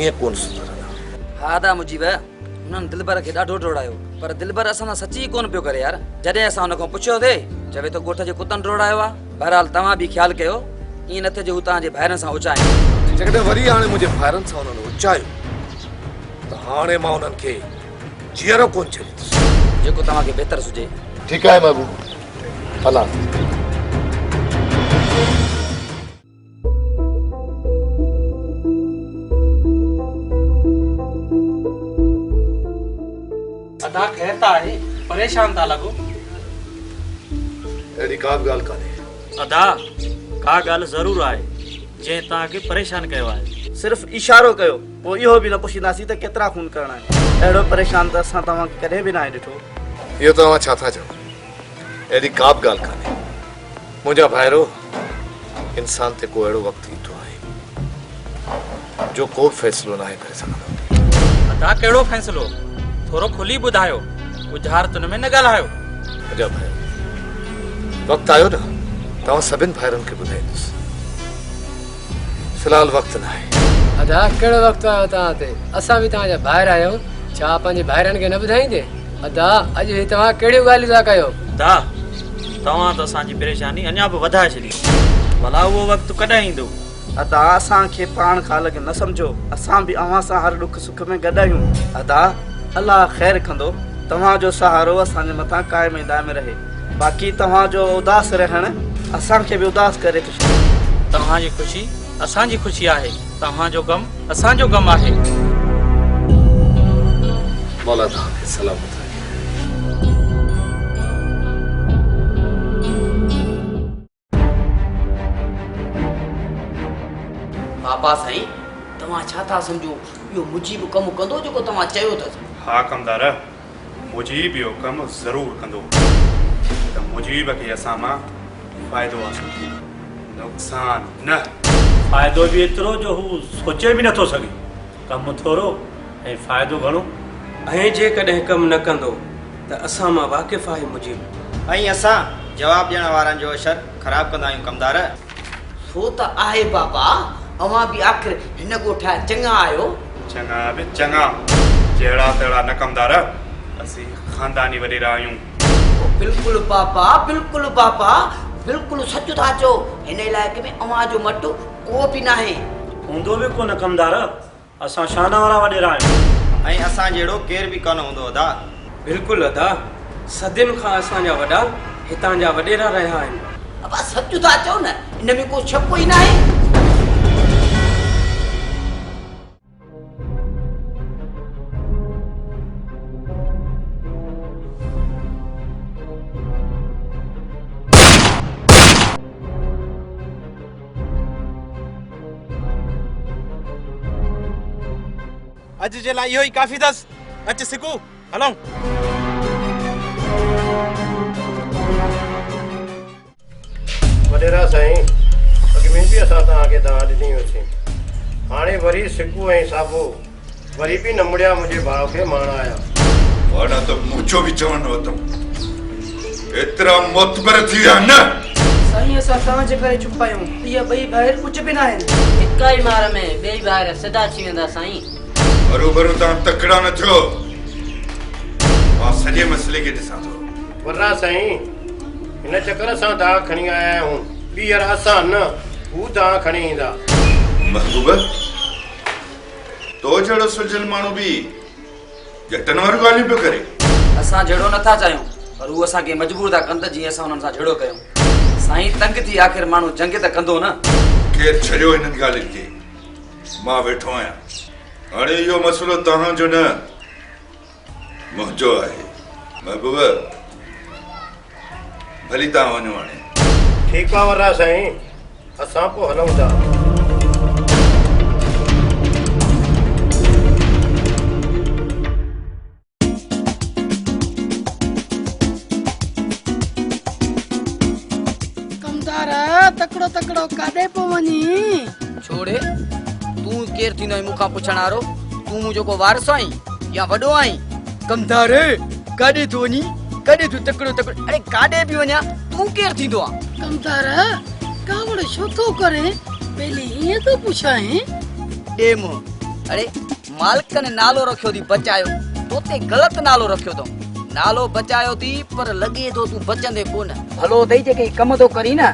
ईअं कोन सुधरंदा हा दा मुजीब उन्हनि दिलबर खे ॾाढो टोड़ायो पर दिलबर असां सां सची कोन पियो करे यार जॾहिं असां हुन खां पुछियोसीं चवे तो ॻोठ जे कुतनि टोड़ायो आहे बहरहाल तव्हां बि ख़्यालु कयो ईअं न थिए जो हू तव्हांजे भाइरनि सां उचाए जेकॾहिं वरी हाणे मुंहिंजे भाइरनि सां हुननि उचायो त हाणे मां हुननि खे जीअरो कोन छॾींदुसि जेको तव्हांखे बहितर हुजे ठीकु आहे महबूब हला अदा ख़ैर त आहे परेशान था लॻो अहिड़ी का बि ॻाल्हि कान्हे अदा का ॻाल्हि ज़रूरु आहे जंहिं तव्हांखे परेशान कयो आहे सिर्फ़ इशारो कयो पोइ इहो बि न पुछींदासीं त केतिरा खून करणा आहिनि अहिड़ो परेशान त असां तव्हांखे कॾहिं बि न आहे ॾिठो इहो तव्हां छा था चओ अहिड़ी का बि ॻाल्हि कान्हे मुंहिंजा भाइरो इंसान ते को अहिड़ो वक़्तु ईंदो आहे जो को फ़ैसिलो ना करे सघंदो। अदा कहिड़ो फ़ैसिलो थोरो खुली ॿुधायो, बुझारतुनि में न ॻाल्हायो। अजा भाई वक़्तु आयो न तव्हां सभिनि भाइरनि खे ॿुधाईंदुसि। फ़िलहाल वक़्तु न आहे। अदा कहिड़ो वक़्तु आयो तव्हां ते? असां बि तव्हांजा ॿाहिरि आहियूं, छा पंहिंजे भाइरनि खे न ॿुधाईंदे? अदा अॼु ही तव्हां कहिड़ियूं ॻाल्हियूं था कयो? दा तव्हां त असांजी परेशानी अञा बि वधाए छॾी। भला उहो वक़्तु कॾहिं ईंदो? अदा असांखे पाण खां अलॻि न सम्झो, असां बि अव्हां सां हर ॾुख सुख में गॾु आहियूं। अदा अलाह ख़ैर कंदो, तव्हांजो सहारो असांजे मथां क़ाइम ऐं दाइम रहे। बाक़ी तव्हांजो उदास रहणु असांखे बि उदास करे थो छॾे। तव्हांजी ख़ुशी असांजी ख़ुशी आहे, तव्हांजो ग़म असांजो ग़म आहे। मौला तव्हांखे सलामत रहे। पापा साईं तव्हां छा था सम्झो इहो मुजीब कमु कंदो जेको तव्हां चयो था? हा कमदार, मुजीब इहो कमु ज़रूरु कंदो त मुजीब खे असां मां फ़ाइदो हासिल थिए, नुक़सान न। फ़ाइदो बि एतिरो जो हू सोचे बि नथो सघे। कमु थोरो ऐं फ़ाइदो घणो। ऐं जेकॾहिं कमु न कंदो त असां मां वाक़िफ़ आहे मुजीब। ऐं असां जवाब ॾियण वारनि जो अशर ख़राब कंदा आहियूं कमदार। सो त आहे पापा, अव्हां बि आख़िर हिन ॻोठा चङा आहियो। चङा बि चङा, जहिड़ा तहिड़ा न कमदार, असीं ख़ानदानी वॾेरा आहियूं। बिल्कुलु पापा, बिल्कुलु पापा, बिल्कुलु सच था चओ। हिन इलाइक़े में अव्हां जो मट को बि न आहे। हूंदो बि कोन कमदार, असां शान वारा वॾेरा आहियूं। ऐं असां जहिड़ो केर बि कोन हूंदो अदा। बिल्कुलु अदा, सदियुनि खां असांजा वॾा हितां जा वॾेरा रहिया आहिनि। अब सच था चओ न, इन में को शक ई न आहे। अॼु जे लाइ इहो ई काफ़ी अथसि। अच सिकू हलूं। वॾेरा साईं, अॻ में बि असां तव्हांखे दवा ॾिनी हुईसीं, हाणे वरी सिकू ऐं साबो वरी बि न मुड़िया मुंहिंजे भाउ खे मारण आया। वाड़ा तो मुझो भी चवण वतम एतरा मोतबर थी विया न। साईं असां तव्हांजे करे चुप आहियूं, इहा ॿई ॿाहिरि कुझु बि न आहिनि। हिक ई मार में ॿई ॿाहिरि सदा थी वेंदा साईं। बरोबर तव्हां तकड़ा न थियो, मां सॼे मसइले खे ॾिसां थो। वर्रा साईं, हिन चकर सां दाग खणी आया आहियूं, ॿीहर असां न हू दाग खणी ईंदा। महबूब, तो जहिड़ो सुजल माण्हू बि जटनि वारियूं ॻाल्हियूं पियो करे। असां जहिड़ो नथा चाहियूं, पर हू असांखे मजबूर था कनि त जीअं असां हुननि सां जहिड़ो कयूं। साईं तंग थी आख़िर माण्हू जंग त कंदो न। केरु छॾियो हिननि ॻाल्हियुनि खे, मां वेठो आहियां। हाणे इहो मसइलो तव्हांजो न मुंहिंजो आहे। महबूब, भली तव्हां वञो हाणे। ठीकु आहे वर्रा साईं, असां पोइ हलूं था। तकड़ो तकड़ो काॾे पो वञी? छोड़े, तूं केर थींदो आहीं मूंखां पुछण वारो? तूं मुंहिंजो को वारस आहीं या वॾो आहीं? कमदार काॾे थो वञी? काॾे तूं तकड़ो तकड़ो? अरे काॾे बि वञा, तूं केर थींदो आहे? कमदार कावड़ छो थो करे? पहले ईअं तो पुछां। ॾे मुंहुं। अरे मालिक ने नालो रखियो थी बचायो, तोते ग़लति नालो रखियो अथऊं। नालो बचायो थी पर लॻे थो तूं बचंदे कोन। भलो अथई जेके कम थो करी न,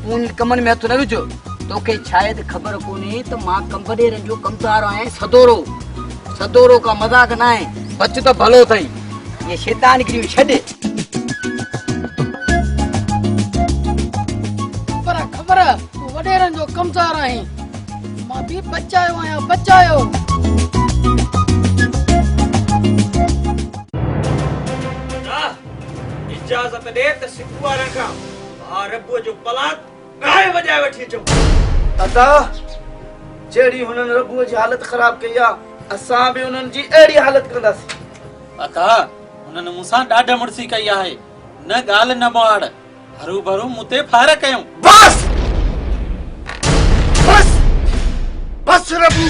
तूं इन कमनि में हथु न विझो। तोखे शायदि ख़बर कोन्हे त मां कंबडेरनि जो कमदार आहियां। सदोरो सदोरो का मज़ाक न आहे। बच त भलो अथई, ये शैतानगिरी छॾे। ख़बर तूं वॾेरनि जो कमदार आहीं, मां बि बचायो आहियां। बचायो इजाज़त ॾे त सिकू वारनि खां रबुअ जो पलाद ॻाए वॼाए वठी अचूं। अता जहिड़ी हुननि रबुअ जी हालत ख़राब कई आहे, असां बि हुननि जी अहिड़ी हालत कंदासीं। अका हुननि मूंसां ॾाढा मुड़सी कई आहे, न ॻाल्हि न मोहाड़, हरू भरू मूं ते फार कयूं। बस बस बस बस रबू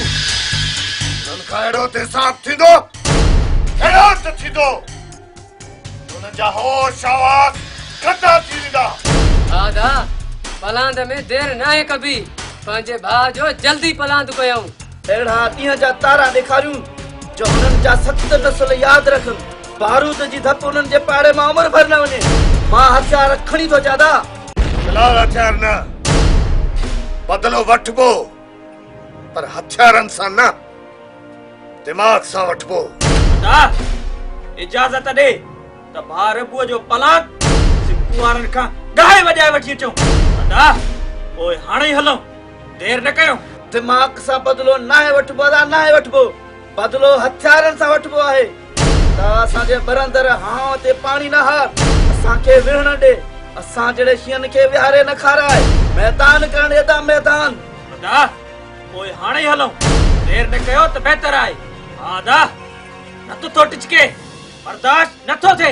उनका अहिड़ो तेज़ाब थींदो अहिड़ो त थींदो उन्हनि जा होश आवाज़ कटा थी वेंदा। दादा पलांद में देर न आहे कभी पंहिंजे भाउ जो जल्दी पलांद कयूं। अहिड़ा ॾींहं जा तारा ॾेखारियूं जो हुननि जा 7 नस्ल यादि रखनि। बारूद जी धप हुननि जे पाड़े मां उमिरि भर न वञे। मां हथियार खणी थो चादा। फिलहाल हथियार न बदलो वठबो पर हथियारनि सां न दिमाग सां वठबो। दा इजाज़त दे त भाउ रबूअ जो पलांग सिक्कू वारनि खां गाहे वॼाए वठी अचूं। दा ओए हाणे ई हलूं देर न कयो। दिमाग सां बदलो नाहे वठबो दा नाहे वठबो बदलो हथियारनि सां वठबो आहे। त असांजे बरंदर हां ते पाणी न हार असांखे विहण ॾे। असां जहिड़े शींहनि खे विहारे न खाराए मैदान करण ॾे मैदान। दा ओए हाणे ई हलूं देर न कयो त बहितर आहे। हा दा नथो थो टिचके बर्दाश्त नथो थिए।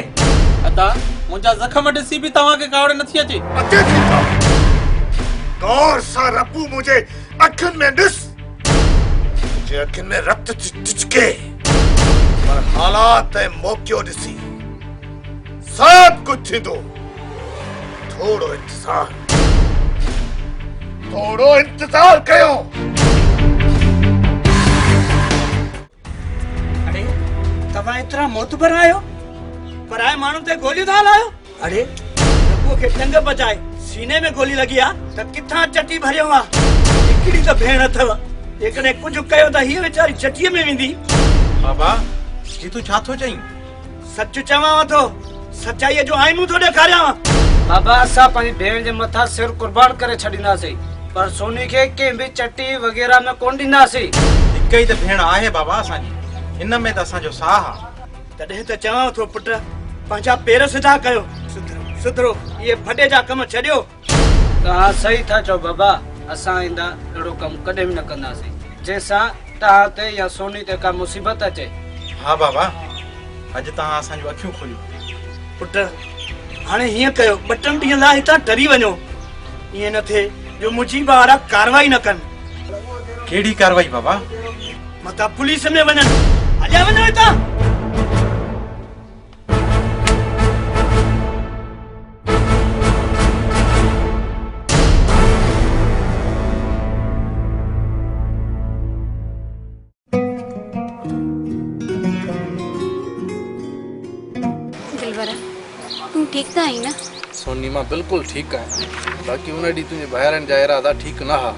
अदा मुंहिंजा ज़ख़म ॾिसी बि तव्हांखे कावड़ नथी अचे। अचे थी था गौर सां रबू मुंहिंजे अखियुनि में ॾिस मुंहिंजे अखियुनि में रक्त टिचके पर हालात ऐं मौक़ियो ॾिसी सभु कुझु थींदो। थोड़ो इंतज़ार कयो। अरे तव्हां एतिरा मोतबर आहियो पर आए माण्हू ते गोलियूं था हलायो। अरे रबूअ खे टंग बचाए सीने में गोली लगी आ त किथां चटी भरियो आ। हिकिड़ी त भेण अथव जेकॾहिं कुझु कयो त हीअ वीचारी चटीअ में वेंदी। बाबा जी तूं छा थो चईं? सच चवां थो सचाईअ जो आईनू थो ॾेखारियां। बाबा असां पंहिंजी भेण जे मथां सिर कुर्बान करे छॾींदासीं पर सोनी खे कंहिं बि चटी वग़ैरह में कोन ॾींदासीं। हिकु ई त भेण आहे बाबा असांजी इन में त असांजो साह आहे। तॾहिं त चवां थो पुट पंहिंजा पेर सिधा कयो। सुधरो इहे फॾे जा कम छॾियो। तव्हां सही था चओ बाबा। असां ईंदा अहिड़ो कमु कॾहिं बि न कंदासीं जंहिंसां तव्हां ते या सोनी ते का मुसीबत अचे। हा बाबा अॼु तव्हां असांजूं अखियूं खोलियूं। पुट हाणे हीअं कयो 2 ॾींहं लाइ हितां डरी वञो। ईअं न थिए जो मुंहिंजी ॿार कार्रवाई न कनि। कहिड़ी कार्रवाई बाबा? मता पुलिस में वञनि। हलिया वञो हितां। तू ठीक त आई न? सोनी मां बिल्कुल ठीक है। बाकी उन डी तुझे बाहरन जा इरादा ठीक ना हा।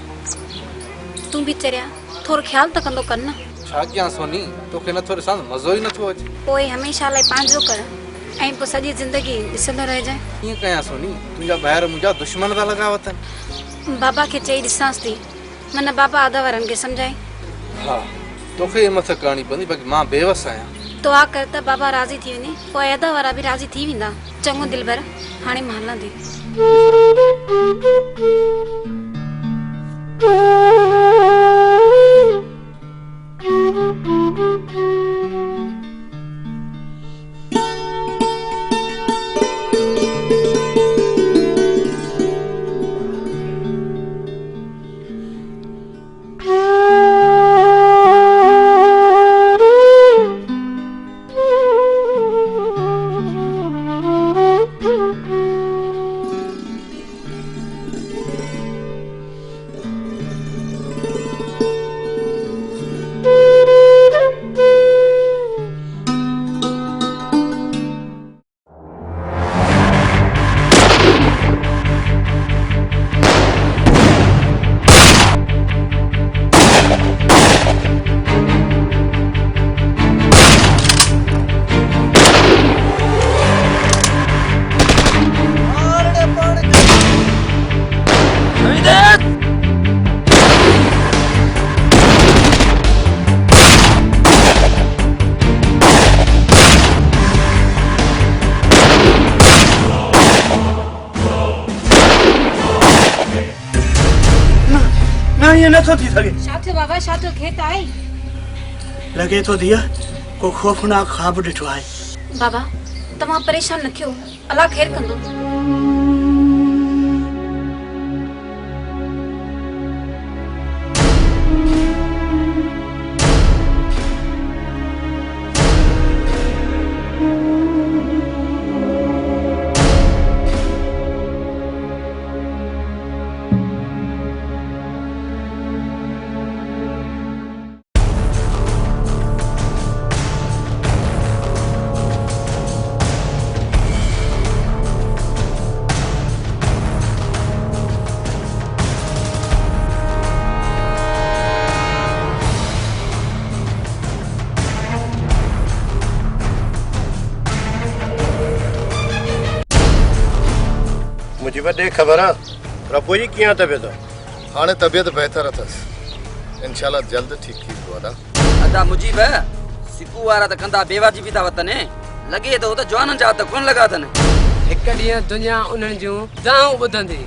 तू भी चरिया थोरो ख्याल त कंदो कर न। छा किया सोनी तोखे न थोरे सां मज़ो ही नथो अचे। पोइ हमेशा लाइ पांजो कर ऐं पोइ सॼी जिंदगी ॾिसंदो रह जाए। कीअं कयां सोनी तुंहिंजा ॿाहिरि मुंहिंजा दुश्मन था लॻा वतन। बाबा खे चई ॾिसांसि थी मन बाबा आदा वारनि खे सम्झाए। हा तोखे ये मथे करणी पवंदी बाक़ी मां बेवस आहियां। तो आ कर त बाबा राज़ी थी वञे पोइ अदा वारा बि राज़ी थी वेंदा। चङो दिलबर हाणे मां हलां थी। ये न थो थी सके। छा थियो बाबा छा थियो खेत आई? लगे तो दिया को खौफनाक ख्वाब ॾिठो आहे। बाबा तव्हां परेशान न थियो अल्लाह ख़ैर कंदो। वॾे ख़बर आहे प्रभु जी कीअं तबियत हाणे तबियत बहितर अथसि इंशाल्लाह जल्द ठीक थींदो अदा अदा मुजीब सिकू वारा त कंदा बेवाजिबी था वतने लॻे थो त जवाननि जा हथ कोन लॻा अथनि हिकु ॾींहुं दुनिया उन्हनि जूं दाऊं ॿुधंदी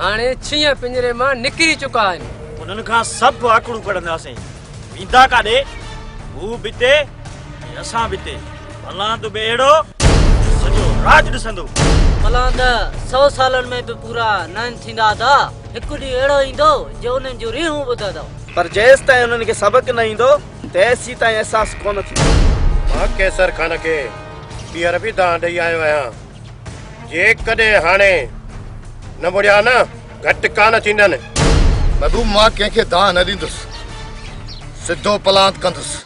हाणे छीअं पिंजरे मां निकिरी चुका आहिनि उन्हनि खां सभु आकड़ू पढ़ंदासीं वेंदा काॾे हू बिते असां बिते मलांद बि अहिड़ो सॼो राज ॾिसंदो मलांद 100 सालनि में बि पूरा न थींदा था हिकु ॾींहुं अहिड़ो ईंदो जो उन्हनि जूं रीहूं ॿुधंदो पर जेसि ताईं उन्हनि खे सबक़ न ईंदो तेसि ताईं अहसासु कोन थींदो मां कैसर खान खे ॿीहर बि दां ॾेई आयो आहियां जेकॾहिं हाणे न मुड़िया न घटि कान थींदनि महबूब मां कंहिंखे दां न ॾींदुसि सिधो पलांत कंदुसि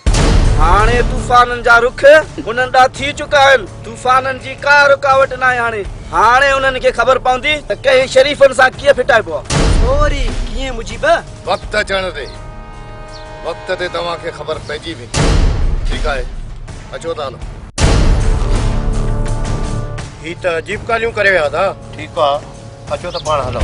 हाणे तूफ़ाननि जा रुख उन्हनि ॾांहुं थी चुका आहिनि तूफ़ाननि जी का रुकावट न आहे हाणे उन्हनि खे ख़बर पवंदी त कंहिं शरीफ़नि सां कीअं फिटाइबो आहे वरी कीअं मुजीब वक़्तु अचण ते वक़्त ते तव्हांखे ख़बर पइजी वेंदी ठीकु आहे अचो था हलो ही त अजीब ॻाल्हियूं करे विया था ठीकु आहे अचो त पाण हलो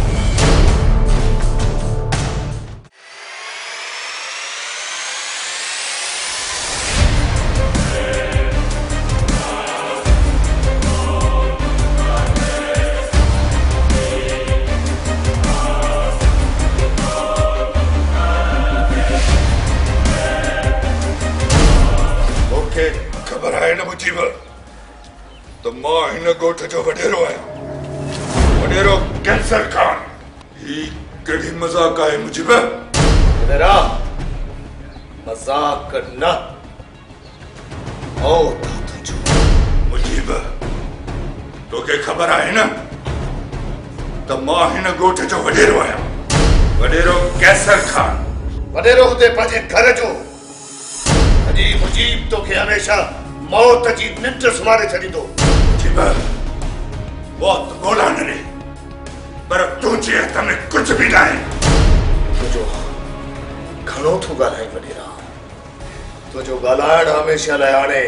ख़बर आहे न मुजीब त मां हिन ॻोठ जो वॾेरो आहियां वॾेरो कैंसर खान ही कहिड़ी मज़ाक आहे मुजीब वॾेरा मज़ाक न ओ मुजीब तोखे ख़बर आहे न त मां हिन ॻोठ जो वॾेरो आहियां वॾेरो कैंसर खान वॾेरो हुते पंहिंजे घर जो अजी मुजीब तोखे हमेशा मौत जी निंड सुम्हारे छॾींदो मुजीब बहुत ॻोल्हा न रे पर तुंहिंजे हथ में कुझु बि न आहे तुंहिंजो घणो थो ॻाल्हाए वॾेरा तुंहिंजो ॻाल्हाइण हमेशा लाइ हाणे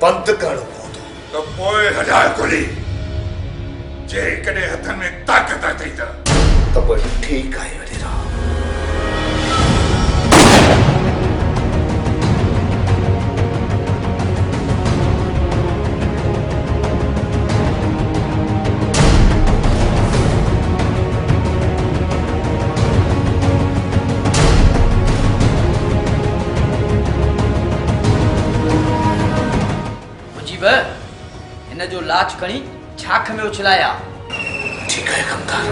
बंदि करणो पवंदो त पोइ हटाए गोली जेकॾहिं हथनि में ताक़त अथई त पोइ ठीकु आहे वॾेरा हिन जो लाच खणी छाख में उछलाया ठीकु आहे कमदार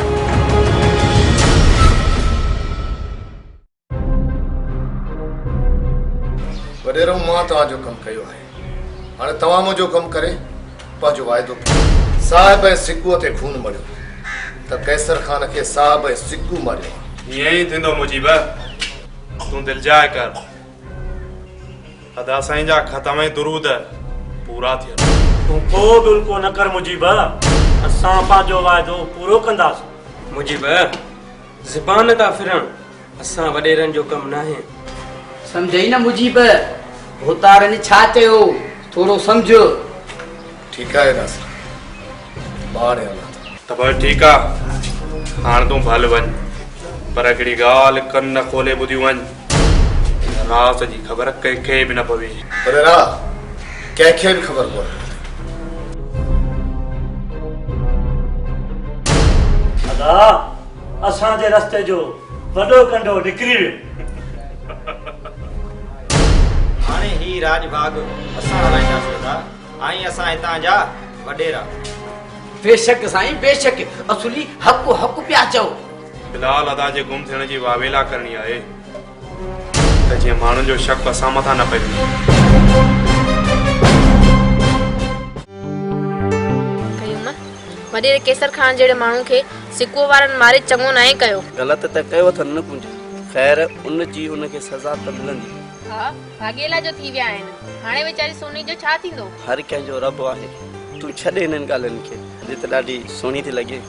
वॾेरो मां तव्हांजो कमु कयो आहे हाणे तव्हां मुंहिंजो कमु करे पंहिंजो वाइदो साहिब ऐं सिकूअ ते खून मरियो त कैसर खान खे साहिब ऐं सिकू मारियो ईअं ई थींदो मुजीब तूं दिलजाए कर अदा साईं जा ख़तम दुरूद पूरा थिया तूं को बिल्कुलु न कर मुजीब असां पंहिंजो वाइदो पूरो कंदासीं मुजीब ज़बान था फिरण असां वॾेरनि जो कमु न आहे सम्झई न मुजीब भूतारनि छा चयो थोरो सम्झो ठीकु आहे नासिर ॿार त पोइ ठीकु आहे हाणे तूं भल वञ पर हिकिड़ी ॻाल्हि कन न खोले ॿुधियूं वञ रास जी ख़बर कंहिंखे बि न पवे वॾेरा कंहिंखे बि ख़बर कोन्हे अदा असांजे रस्ते जो वॾो कंडो निकिरी वियो हाणे ही राजबाग असां हलाईंदासीं था ऐं असां हितां जा वॾेरा बेशक साईं बेशक असुली हक़ हक़ पिया चओ बिलाल अदा जे गुम थियण जी वावेला करणी आहे त जीअं माण्हुनि जो शक असां मथां न पइजे वॾेरे केसर खान जहिड़े माण्हू खे सिकुअ वारनि मारे चङो नाहे कयो ग़लति त कयो अथनि न कुंज ख़ैर उन जी उनखे सज़ा त मिलंदी हा भागेला जो थी विया आहिनि हाणे वीचारी सोनी जो छा थींदो हर कंहिंजो रब आहे तूं छॾे हिननि ॻाल्हियुनि खे अॼु त ॾाढी सुहिणी थी लॻे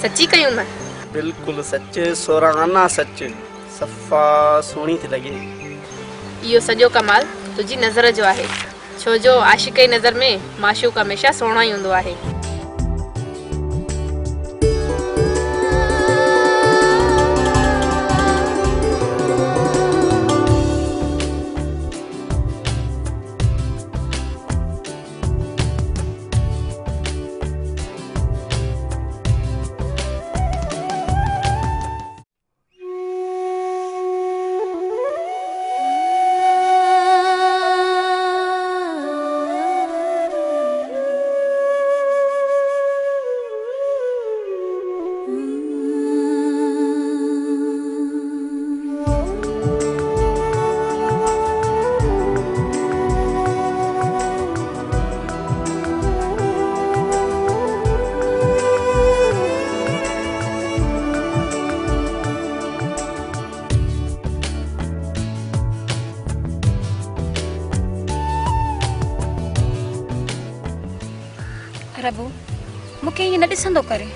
सची कयूं मां बिल्कुलु सच सोराना सच सफ़ा सुहिणी थी लॻे इहो सॼो कमाल तुंहिंजी नज़र जो आहे छो जो आशिक़ जी नज़र में माशूक हमेशह सुहिणो ई हूंदो आहे प्रभु मूंखे ईअं न ॾिसंदो करे।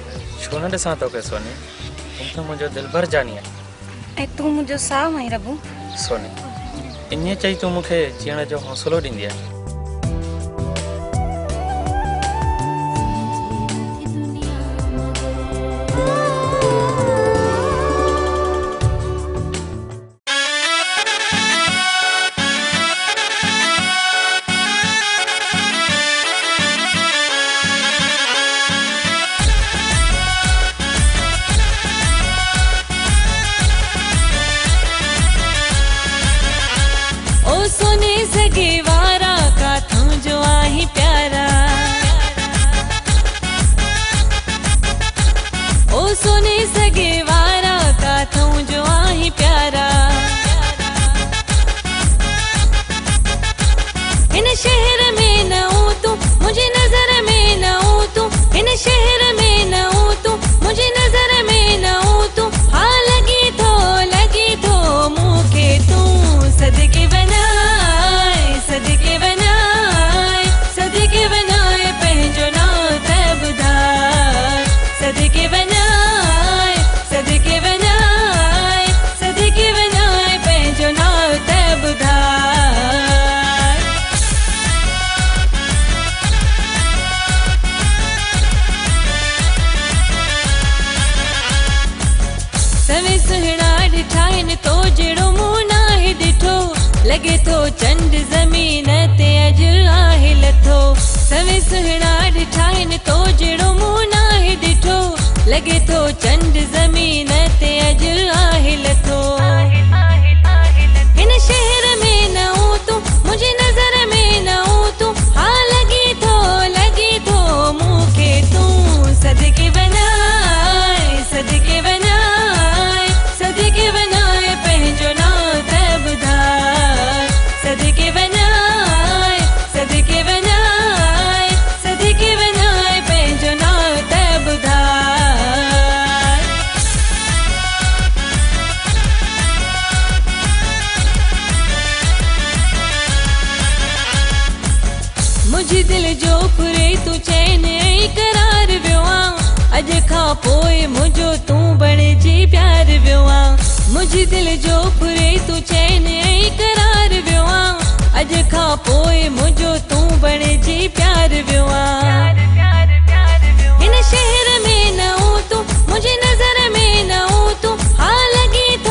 छो न ॾिसां तो के सोनी, तुम तो मुंहिंजो दिल भर जानी आहे। ऐं तूं मुंहिंजो साउ आहीं प्रभु। सोनी ईअं चई तूं मूंखे जीअण जो हौसलो ॾींदी आहे। लगे तो चंड ज़मीन ते अॼु आहे लथो। सवे सुहिणा ॾिठा आहिनि तो जहिड़ो मूं नाहे ॾिठो। लगे तो चंड ज़मीन ते अॼु आहे लथो। हिन शहर में न हूं तूं, मुंहिंजी नज़र में न हूं तूं। हा लॻे थो मूंखे तूं सदके वञाए, सदके वञाए, सदके वञाए पंहिंजो नाम त ॿुधाए। सदके वञाए, सदके वञाए, सदके वञाए पंहिंजो नाम त ॿुधाए। मुंहिंजी दिल जो फुरे तूं चैन ऐं करार वियो आहे। अॼु खां पोइ मुंहिंजो तूं बणिजी प्यार वियो आहे। मुंहिंजी दिल जो फुरे तूं चैन ऐं करार वियो आहे। अॼु खां पोइ मुंहिंजो तूं बणिजी प्यार वियो आहे। हिन शहर में न हूं तूं, मुंहिंजी नज़र में न हूं तूं। हा लॻे थो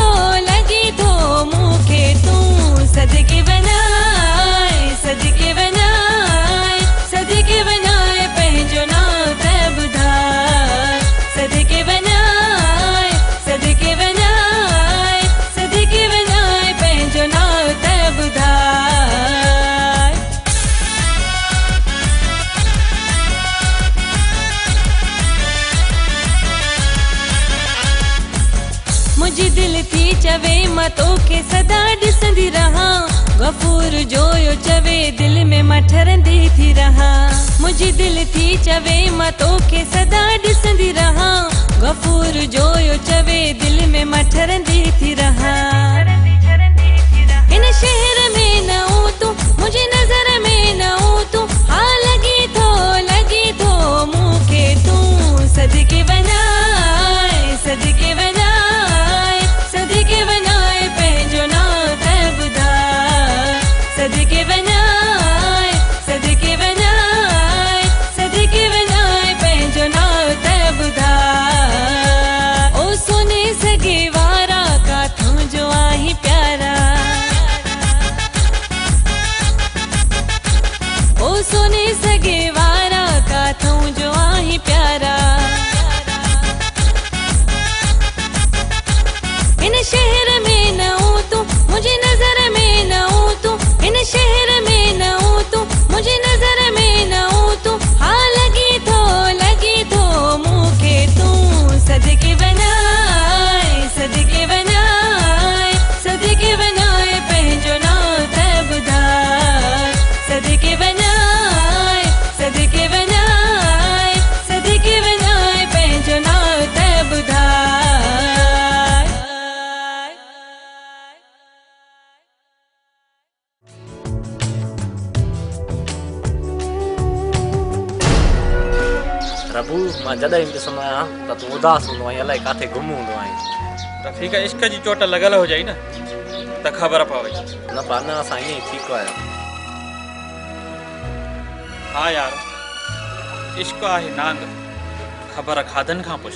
मूंखे तूं सदके वञाए, सदके वञाए, सदके वञाए पंहिंजो नाम त ॿुधाए। सदके वञाए, सदके वञाए, सदके वञाए पंहिंजो नाम त ॿुधाए। मुंहिंजी दिल थी चवे मां तोखे सदा ॾिसंदी रहां। गफ़ूर जोयो चवे दिल में मां ठरंदी थी रहां। मुंहिंजी दिल थी चवे मां तोखे सदा ॾिसंदी रहां। गफ़ूर जोयो चवे दिल में मां ठरंदी थी रहां। हिन शहर में न हूं तूं, मुंहिंजी नज़र में न हूं तूं। हा लॻे थो मूंखे तूं सदके वञाए, सदके वञाए, सदके वञाए पंहिंजो नाम त ॿुधाए। सदके वञाए, सदके वञाए, सदके वञाए पंहिंजो नाम त ॿुधाए। ओ सोने सगे वारा काथों जो आहीं प्यारा। ओ सोने सगे वारा काथों जो आहीं प्यारा। हिन शहर में न हूं तूं, मुंहिंजी नज़र में न हूं तूं। हिन शहर में न हूं तूं, मुंहिंजी नज़र में न हूं तूं। हा लॻे थो मूंखे तूं सदके वञाए, सदके वञाए, सदके वञाए पंहिंजो नाम त ॿुधाए। सदके वञाए, सदके वञाए, सदके वञाए पंहिंजो नाम त ॿुधाए। प्रभु मां जॾहिं बि ॾिसंदो आहियां त तूं उदास हूंदो आहीं अलाए किथे गुम हूंदो आहीं त ठीकु आहे इश्क जी चोट लॻल हुजई न त ख़बर पवई न पा न असां ईअं ई ठीकु आहियूं हा यार इश्क आहे नांग ख़बर खाधनि खां पुछ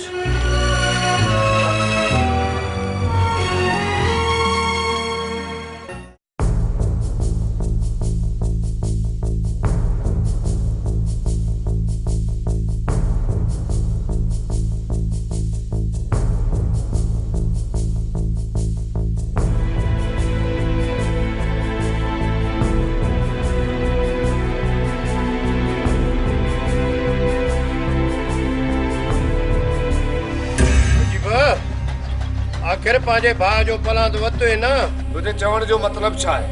आखिर पंहिंजे भाउ जो पलांद वरितो ई न तुंहिंजे चवण जो मतिलबु छा आहे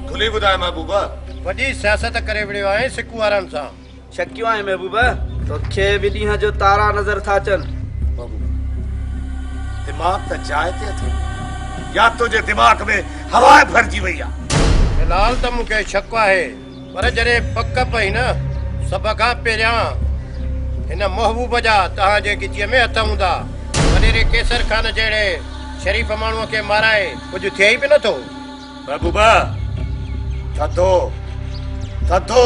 खुली ॿुधाए महबूबा वॾी सियासत करे विड़ियो आहे सिकू वारनि सां शकियो आहे महबूबा तोखे बि ॾींहं जो तारा नज़र था अचनि दिमाग़ त जाइ ते अथई या तुंहिंजे दिमाग़ में हवा भरिजी वई आहे फिलहाल त मूंखे शक आहे पर जॾहिं पक पई न सभ खां पहिरियां हिन महबूब जा तव्हांजे गिचीअ में हथ हूंदा वॾेरे केसर खान जहिड़े शरीफ़ माण्हूअ खे माराए कुझु थिए ई बि नथो महबूबा थधो थधो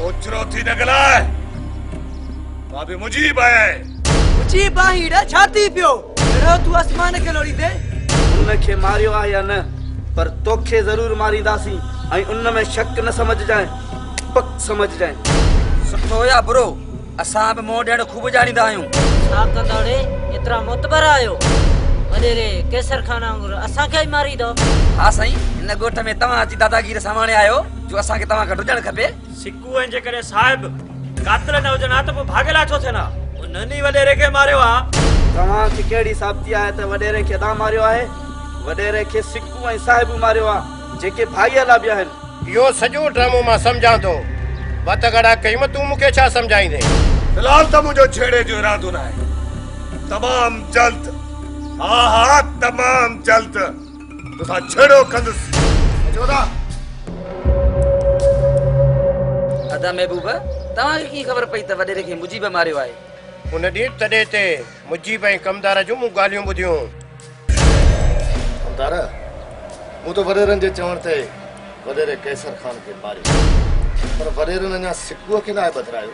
ओचिरो थी न ॻाल्हाए मां बि मुजीब आहियां मुजीब आहीं छा थी पियो अहिड़ो तूं आसमान खे लोड़ींदे उनखे मारियो आहे या न पर तोखे ज़रूर मारींदासीं ऐं उन में शक न समझजांइ पक समझजांइ सुठो या बुरो असां बि मोह ॾियण खूब ॼाणींदा आहियूं छा कंदड़े एतिरा मोतबर आहियो वॾेरे केसर खान वांगुरु असांखे ई मारींदो हा साईं हिन ॻोठ में तव्हां अची दादागीर सामाने आहियो जो असांखे तव्हां खां हुजणु खपे सिकू ऐं जेकॾहिं साहिब कातिल न हुजनि हा त पोइ भागेला छो थियनि हा उन्हनि ई वॾेरे खे मारियो आहे तव्हांखे कहिड़ी साबिती आहे त वॾेरे खे अदा मारियो आहे वॾेरे खे सिकू ऐं साहिब मारियो आहे जेके भाईअ लाइ बि आहिनि इहो सॼो ड्रामो मां सम्झां थो बतगड़ा कई में तूं मूंखे छा सम्झाईंदे फिलहाल त मुंहिंजो छेड़े जो इरादो न आहे तमामु जल्द हा हा तमामु जल्द तोसां छेड़ो कंदुसि अदा महबूब तव्हांखे कीअं ख़बर पई त वॾेरे खे मुजीब मारियो आहे उन ॾींहुं तॾहिं ते मुजीब ऐं कमदार जूं मूं ॻाल्हियूं ॿुधियूं कमदार मूं त वॾेरनि जे चवण ते वॾेरे केसर खान खे मारियो पर वॾेरनि अञा सिकूअ खे न आहे ॿधायो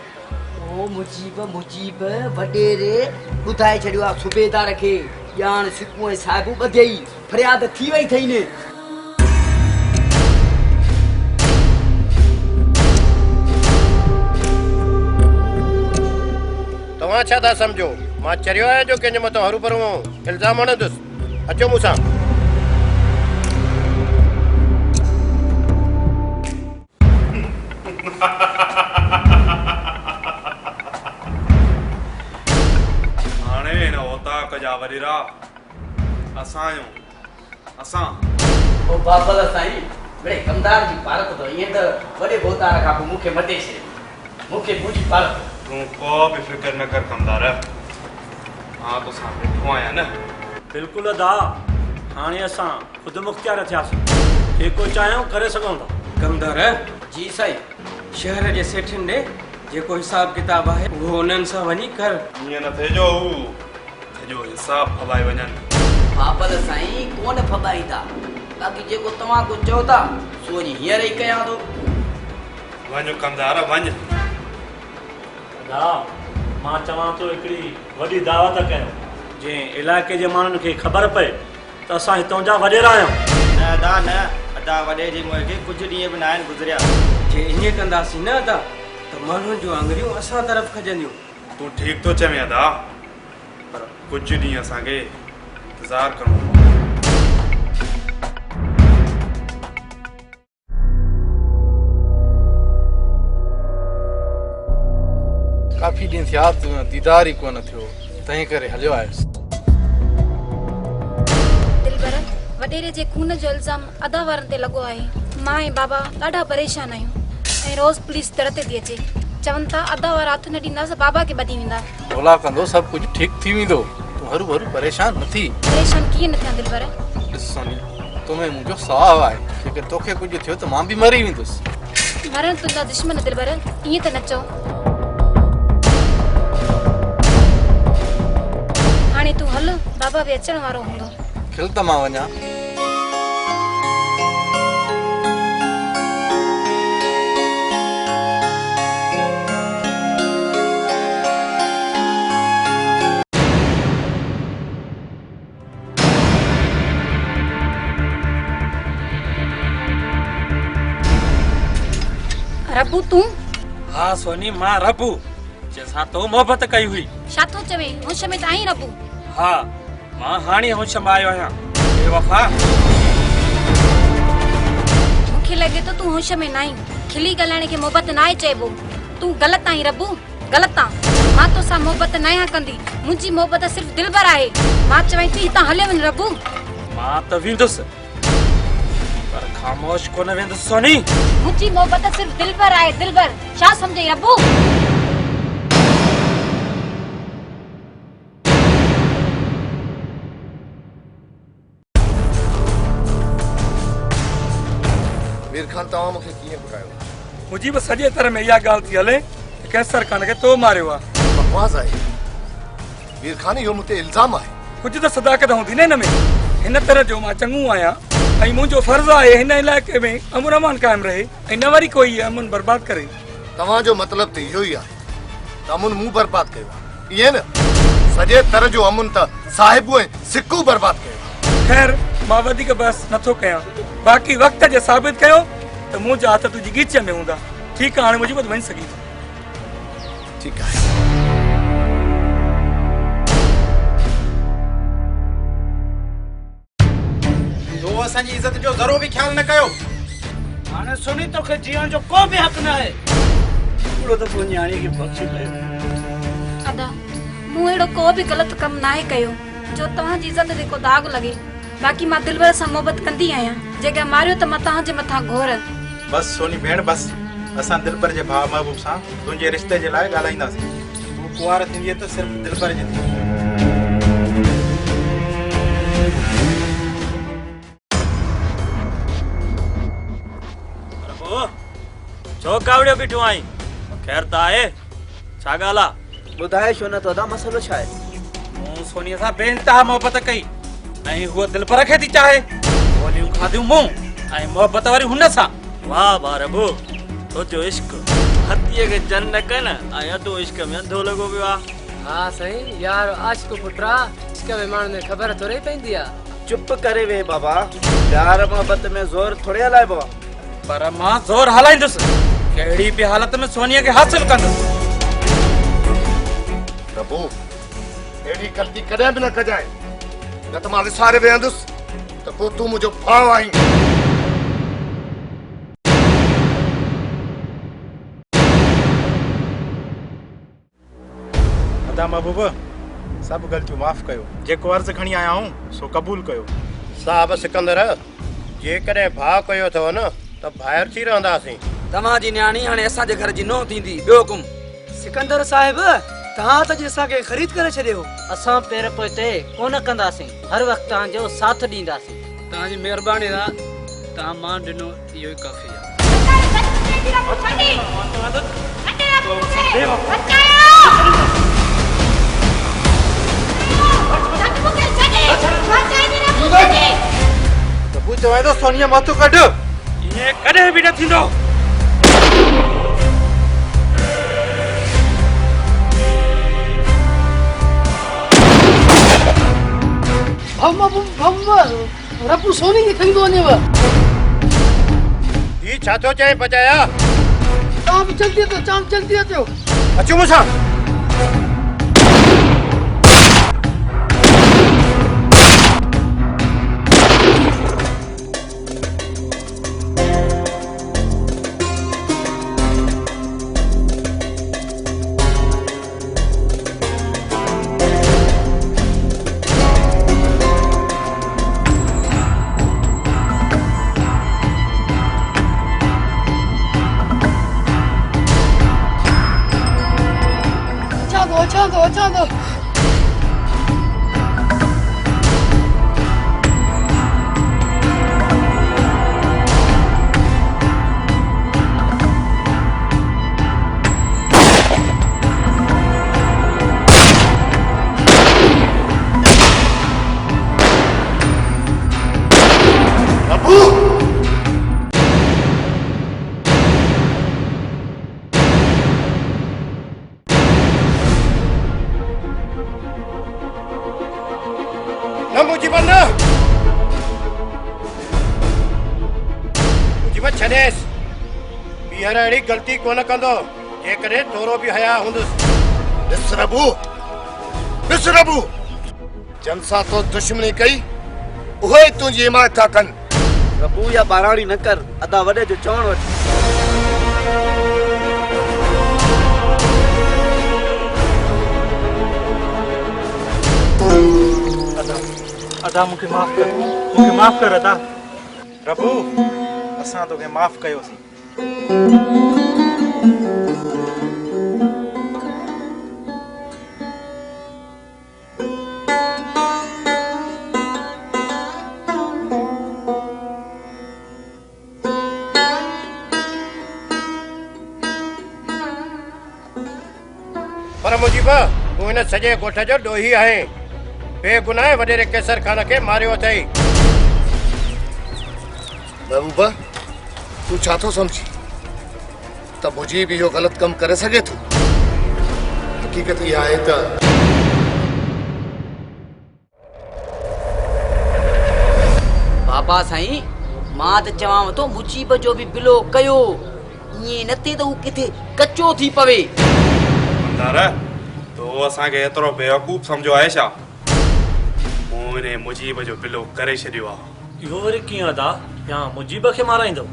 ओ मुजीब मुजीब वॾेरे ॿुधाए छॾियो आहे सूबेदार खे ॼाण सिकू ऐं साहिब ॿधई फरियाद थी वई अथई न तव्हां छा था सम्झो मां चरियो आहियां जो कंहिंजे मथां हरू भरू इल्ज़ाम हणंदुसि अचो मूंसां हाणे हिन ओताक जा वॾेरा असां ओ बाबल साईं बड़े कमदार जी पारत तो ईअं त वॾे बोतार खां पोइ मूंखे मटे छॾे मूंखे मुंहिंजी पारत तूं को बि फिक्र न कर कमदार हा तोसां वेठो आहियां न बिल्कुलु अदा हाणे असां ख़ुदि मुख़्तियार थियासीं जेको चाहियूं करे सघूं था कमदार जी साईं शहर जे सेठनि ॾे जेको हिसाब किताब आहे उहो उन्हनि सां वञी कर ईअं न थिएजो हू सॼो हिसाब फबाए वञनि बाबल साईं कोन फबाईंदा बाक़ी जेको तव्हां कुझु चओ था सो वञी हींअर ई कयां थो वञ कमदार वञ मां चवां थो हिकिड़ी वॾी दावत कयूं जंहिं इलाइक़े जे माण्हुनि खे ख़बर पए त असां हितां जा वॾेरा आहियूं न अदा न अदा वॾे जे मुंहं खे कुझु ॾींहं बि न आहिनि गुज़रिया जे ईअं कंदासीं न अदा त माण्हुनि जूं आङुरियूं असां तरफ़ खजंदियूं तूं ठीक तो चवें अदा पर कुछ ॾींहं असांखे इंतज़ार करिणो पवंदो काफ़ी ॾींहं थिया दीदार ई कोन थियो तंहिं करे हलियो आयुसि दिलबर वॾेरे जे खून जो इल्ज़ाम अदा वारनि ते लॻो आहे मां ऐं बाबा ॾाढा परेशान आहियूं ऐं रोज़ पुलिस दर ते थी अचे चवनि था अदा वारा हथ न ॾींदासीं बाबा खे ॿधी वेंदा भोला कंदो सभु कुझु ठीकु थी वेंदो तूं हरू भरू परेशान न थी परेशान कीअं न थियां दिलबर ॾिस सोनी तोमें मुंहिंजो सुभाउ आहे जेकर तोखे कुझु थियो त मां बि मरी वेंदुसि मरण तुंहिंजा दुश्मन दिलबर ईअं त न चओ बाबा बि अचण वारो हूंदो। खिल त मां वञा। रबू तूं हाँ सोनी मां रबू जैसा तो मोहब्बत कई हुई। छा थो चवे होश में त आहीं रबू? हाँ मां हाणे होश में आयो आहियां। बेवफा मूंखे लॻे थो तूं होश में न आहीं। खिली ॻाल्हाइण खे मोहब्बत न आहे चइबो। तूं ग़लति आहीं रबू, ग़लति आहीं। मां तोसां मोहब्बत न आहियां कंदी। मुंहिंजी मोहब्बत सिर्फ़ दिलबर आहे। मां चवां थी हितां हले वञ रबू। मां त वेंदुसि पर ख़ामोश कोन वेंदुसि सोनी। मुंहिंजी मोहब्बत सिर्फ़ दिलबर आहे, दिलबर। छा सम्झई रबू? मीर खान तव्हां मूंखे कीअं ॿुधायो? मुंहिंजी बि सॼे तरह में इहा ॻाल्हि थी हले त कैसर खान खे तो मारियो आहे। बकवास आहे मीर खान, इहो मूं ते इल्ज़ाम आहे। कुझु त सदाकत हूंदी न हिन में। हिन तरह जो मां चङो आहियां ऐं मुंहिंजो फर्ज़ आहे हिन इलाइक़े में अमन अमान कायम रहे ऐं न वरी कोई अमन बर्बाद करे। तव्हांजो मतिलबु त इहो ई आहे त अमन मूं बर्बाद कयो आहे, ईअं न? सॼे तरह जो अमन त साहिबु ऐं सिक्कू बर्बाद कयो। ख़ैर मां वधीक बहस नथो कयां। बाक़ी वक़्त जे साबित कयो त मुंहिंजा हथ तुंहिंजी गीच में हूंदा। ठीकु आहे, हाणे मुंहिंजी वधि वञी सघी थो। ठीकु आहे। तो असांजी इज़त जो ज़रो बि ख्याल न कयो। हाणे सुनी तोखे जीअण जो को बि हक़ न आहे। हिकिड़ो दफ़ो न्याणी खे बख़्शी कयो। अदा मूं अहिड़ो को बि ग़लति कमु न आहे कयो जो तव्हांजी इज़त ते को दाग लॻे। बाक़ी मां दिलबर सां मोहब्बत कंदी आहियां। जेका मारियो त मां तव्हांजे मथां घोर। बस सोनी भेण बस। असां दिलबर जे भाउ महबूब सां तुंहिंजे रिश्ते जे लाइ ॻाल्हाईंदासीं। तूं कुंवार थींदीअ त सिर्फ़ु दिलबर जे थी। छो कावड़ियो बीठो आई? खैर त आहे? छा ॻाल्हि आहे? ॿुधाए छो न तो अदा मसलो छा आहे? मूं सोनीअ सां बेइंतहा मोहब्बत कई ऐं हूअ दिलबर खे थी चाहे। गोलियूं खाधियूं मूं ऐं मोहब्बत वरी हुन सां। वाह वाह रबू, तुंहिंजो इश्क हथीअ खे जन न कन ऐं अधो इश्क में अंधो लॻो पियो आहे। हाँ सही यार, आशिक पुटरा इश्क में माण्हुनि खे ख़बर थोरी पवंदी आहे। चुप करे वे बाबा। प्यार मोहब्बत में ज़ोर थोड़ी हलाइबो आहे। पर मां ज़ोर हलाईंदुसि। कहिड़ी बि हालत में सोनीअ खे हासिल कंदुसि। प्रभु अहिड़ी ग़लती कॾहिं बि न कजांइ, न त मां विसारे वेहंदुसि त पोइ तूं मुंहिंजो भाउ आहीं। अदा महबूब सभु ग़लतियूं माफ़ कयो। जेको अर्ज़ खणी आया आहियूं सो क़बूल कयो। साहब सिकंदर, जेकॾहिं भाउ कयो अथव न त ॿाहिरि थी रहंदासीं। तव्हांजी न्याणी हाणे असांजे घर जी नौं थींदी। ॿियो हुकुम? सिकंदर साहिब तव्हां त असांखे ख़रीद करे छॾियो। असां पेर पोइते कोन कंदासीं, हर वक़्तु तव्हांजो साथ ॾींदासीं। तव्हांजी महिरबानी आहे। तव्हां मां ॾिनो इहो ई काफ़ी आहे। प्रभु चवां थो सोनीअ मथो कढ। इएं कॾहिं बि न थींदो। रबू सोनी खे खणी थो वञेव। ही छा थो चए बचाया? तव्हां बि जल्दी अचो, जाम जल्दी अचो। अचो मूंसां। अचां थो। मुजीब न मुजीब छॾेसि ॿीहर अहिड़ी ग़लती कोन कंदो जेकॾहिं थोरो बि हया हूंदुसि ॾिस रबू जंहिंसां तो दुश्मनी कई उहे ई तुंहिंजी हिमायत था कनि रबू या ॿाराणी न कर अदा वॾे जो चवण वठ अदा मूंखे माफ़ कर अदा प्रभु असां तोखे माफ़ कयोसीं पर मुजीब तूं हिन सॼे ॻोठ जो ॾोही आहे बेगुनाह वॾेरे केसर खान खे मारियो अथई महबूबा तूं छा थो सम्झी त मुजीब इहो ग़लति कमु करे सघे थो हक़ीक़त इहा आहे त बाबा साईं मां त चवांव थो मुजीब जो बि बिलो कयो ईअं न थिए त हू किथे कचो थी पवे तो असांखे एतिरो बेवकूफ़ सम्झो आहे छा मूं हिन मुजीब जो बिलो करे छॾियो आहे इहो वरी कीअं अदा या मुजीब खे माराईंदो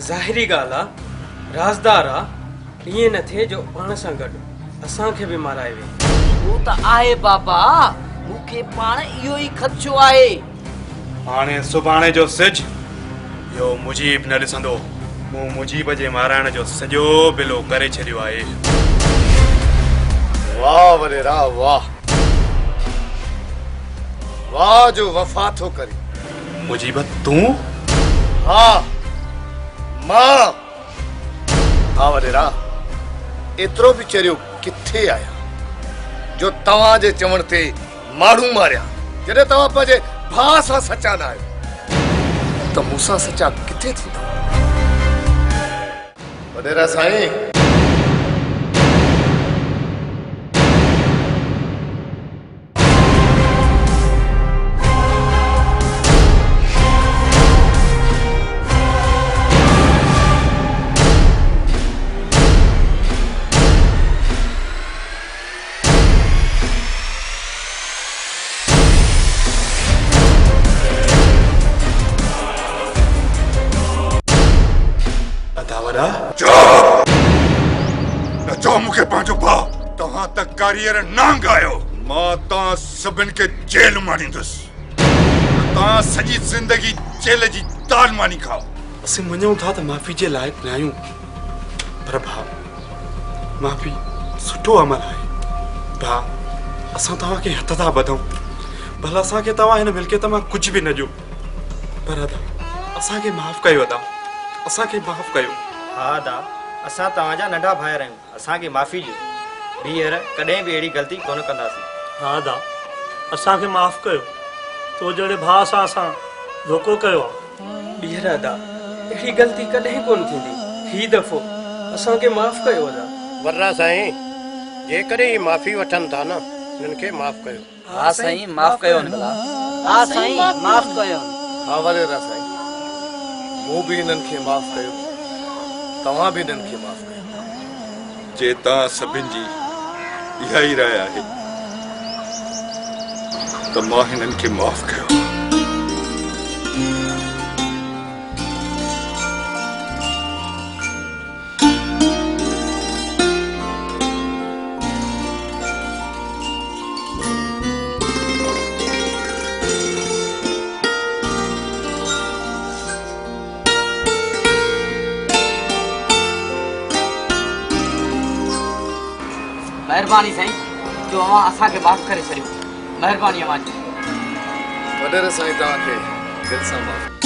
ज़ाहिरी ॻाल्हि आहे राज़दार आहे ईअं न थिए जो पाण सां गॾु असांखे बि माराए वे उहो त आहे बाबा मूंखे पाण इहो ई ख़दशो आहे हाणे सुभाणे जो सिज इहो मुजीब न ॾिसंदो मूं मुजीब जे माराइण जो सॼो बिलो करे छॾियो आहे वाह वॾेरा वाह वाह जो वफ़ा थो करे मुजीब तूं हा मां हा वॾेरा एतिरो बि चरियो किथे आया जो तव्हां जे चवण ते माण्हू मारिया जॾहिं तव्हां पंहिंजे भाउ सां सचा न आहियो त मूंसां सचा किथे थींदा वॾेरा साईं चओ मूंखे पंहिंजो भाउ तव्हां त कारीगर नांग आहियो मां तव्हां सभिनि खे जेल मारींदुसि तव्हां सॼी ज़िंदगी जेल जी दाल मानी खाओ असीं मञूं था त माफ़ी जे लाइक़ु न आहियूं पर भाउ माफ़ी सुठो अमल आहे भाउ असां तव्हांखे हथ था ॿधूं भला असांखे तव्हां हिन मिल्कियत मां कुझु बि न ॾियो पर अदा असांखे माफ़ कयो अदा असांखे माफ़ कयो हा अदा असां तव्हांजा नंढा भाइर आहियूं असांखे माफ़ी ॾियो ॿीहर कॾहिं बि अहिड़ी ग़लती कोन कंदासीं हा अदा असांखे माफ़ कयो तो जहिड़े भाउ सां असां धोखो कयो आहे ॿीहर अदा अहिड़ी ग़लती कॾहिं कोन थींदी ही दफ़ो असांखे माफ़ कयो अदा वर्रा साईं जेकॾहिं ही माफ़ी वठनि था न हिननि खे माफ़ कयो हा साईं माफ़ कयो न भला हा साईं माफ़ कयो हा वॾेरा साईं मूं बि हिननि खे माफ़ कयो तव्हां बि हिननि खे माफ़ कयो जे तव्हां सभिनि जी इहा ई राय आहे त मां हिननि खे माफ़ कयो महिरबानी साईं जो अवां असांखे माफ़ करे छॾियो महिरबानी अवां जी वॾेरे साईं तव्हांखे दिलि सां माफ़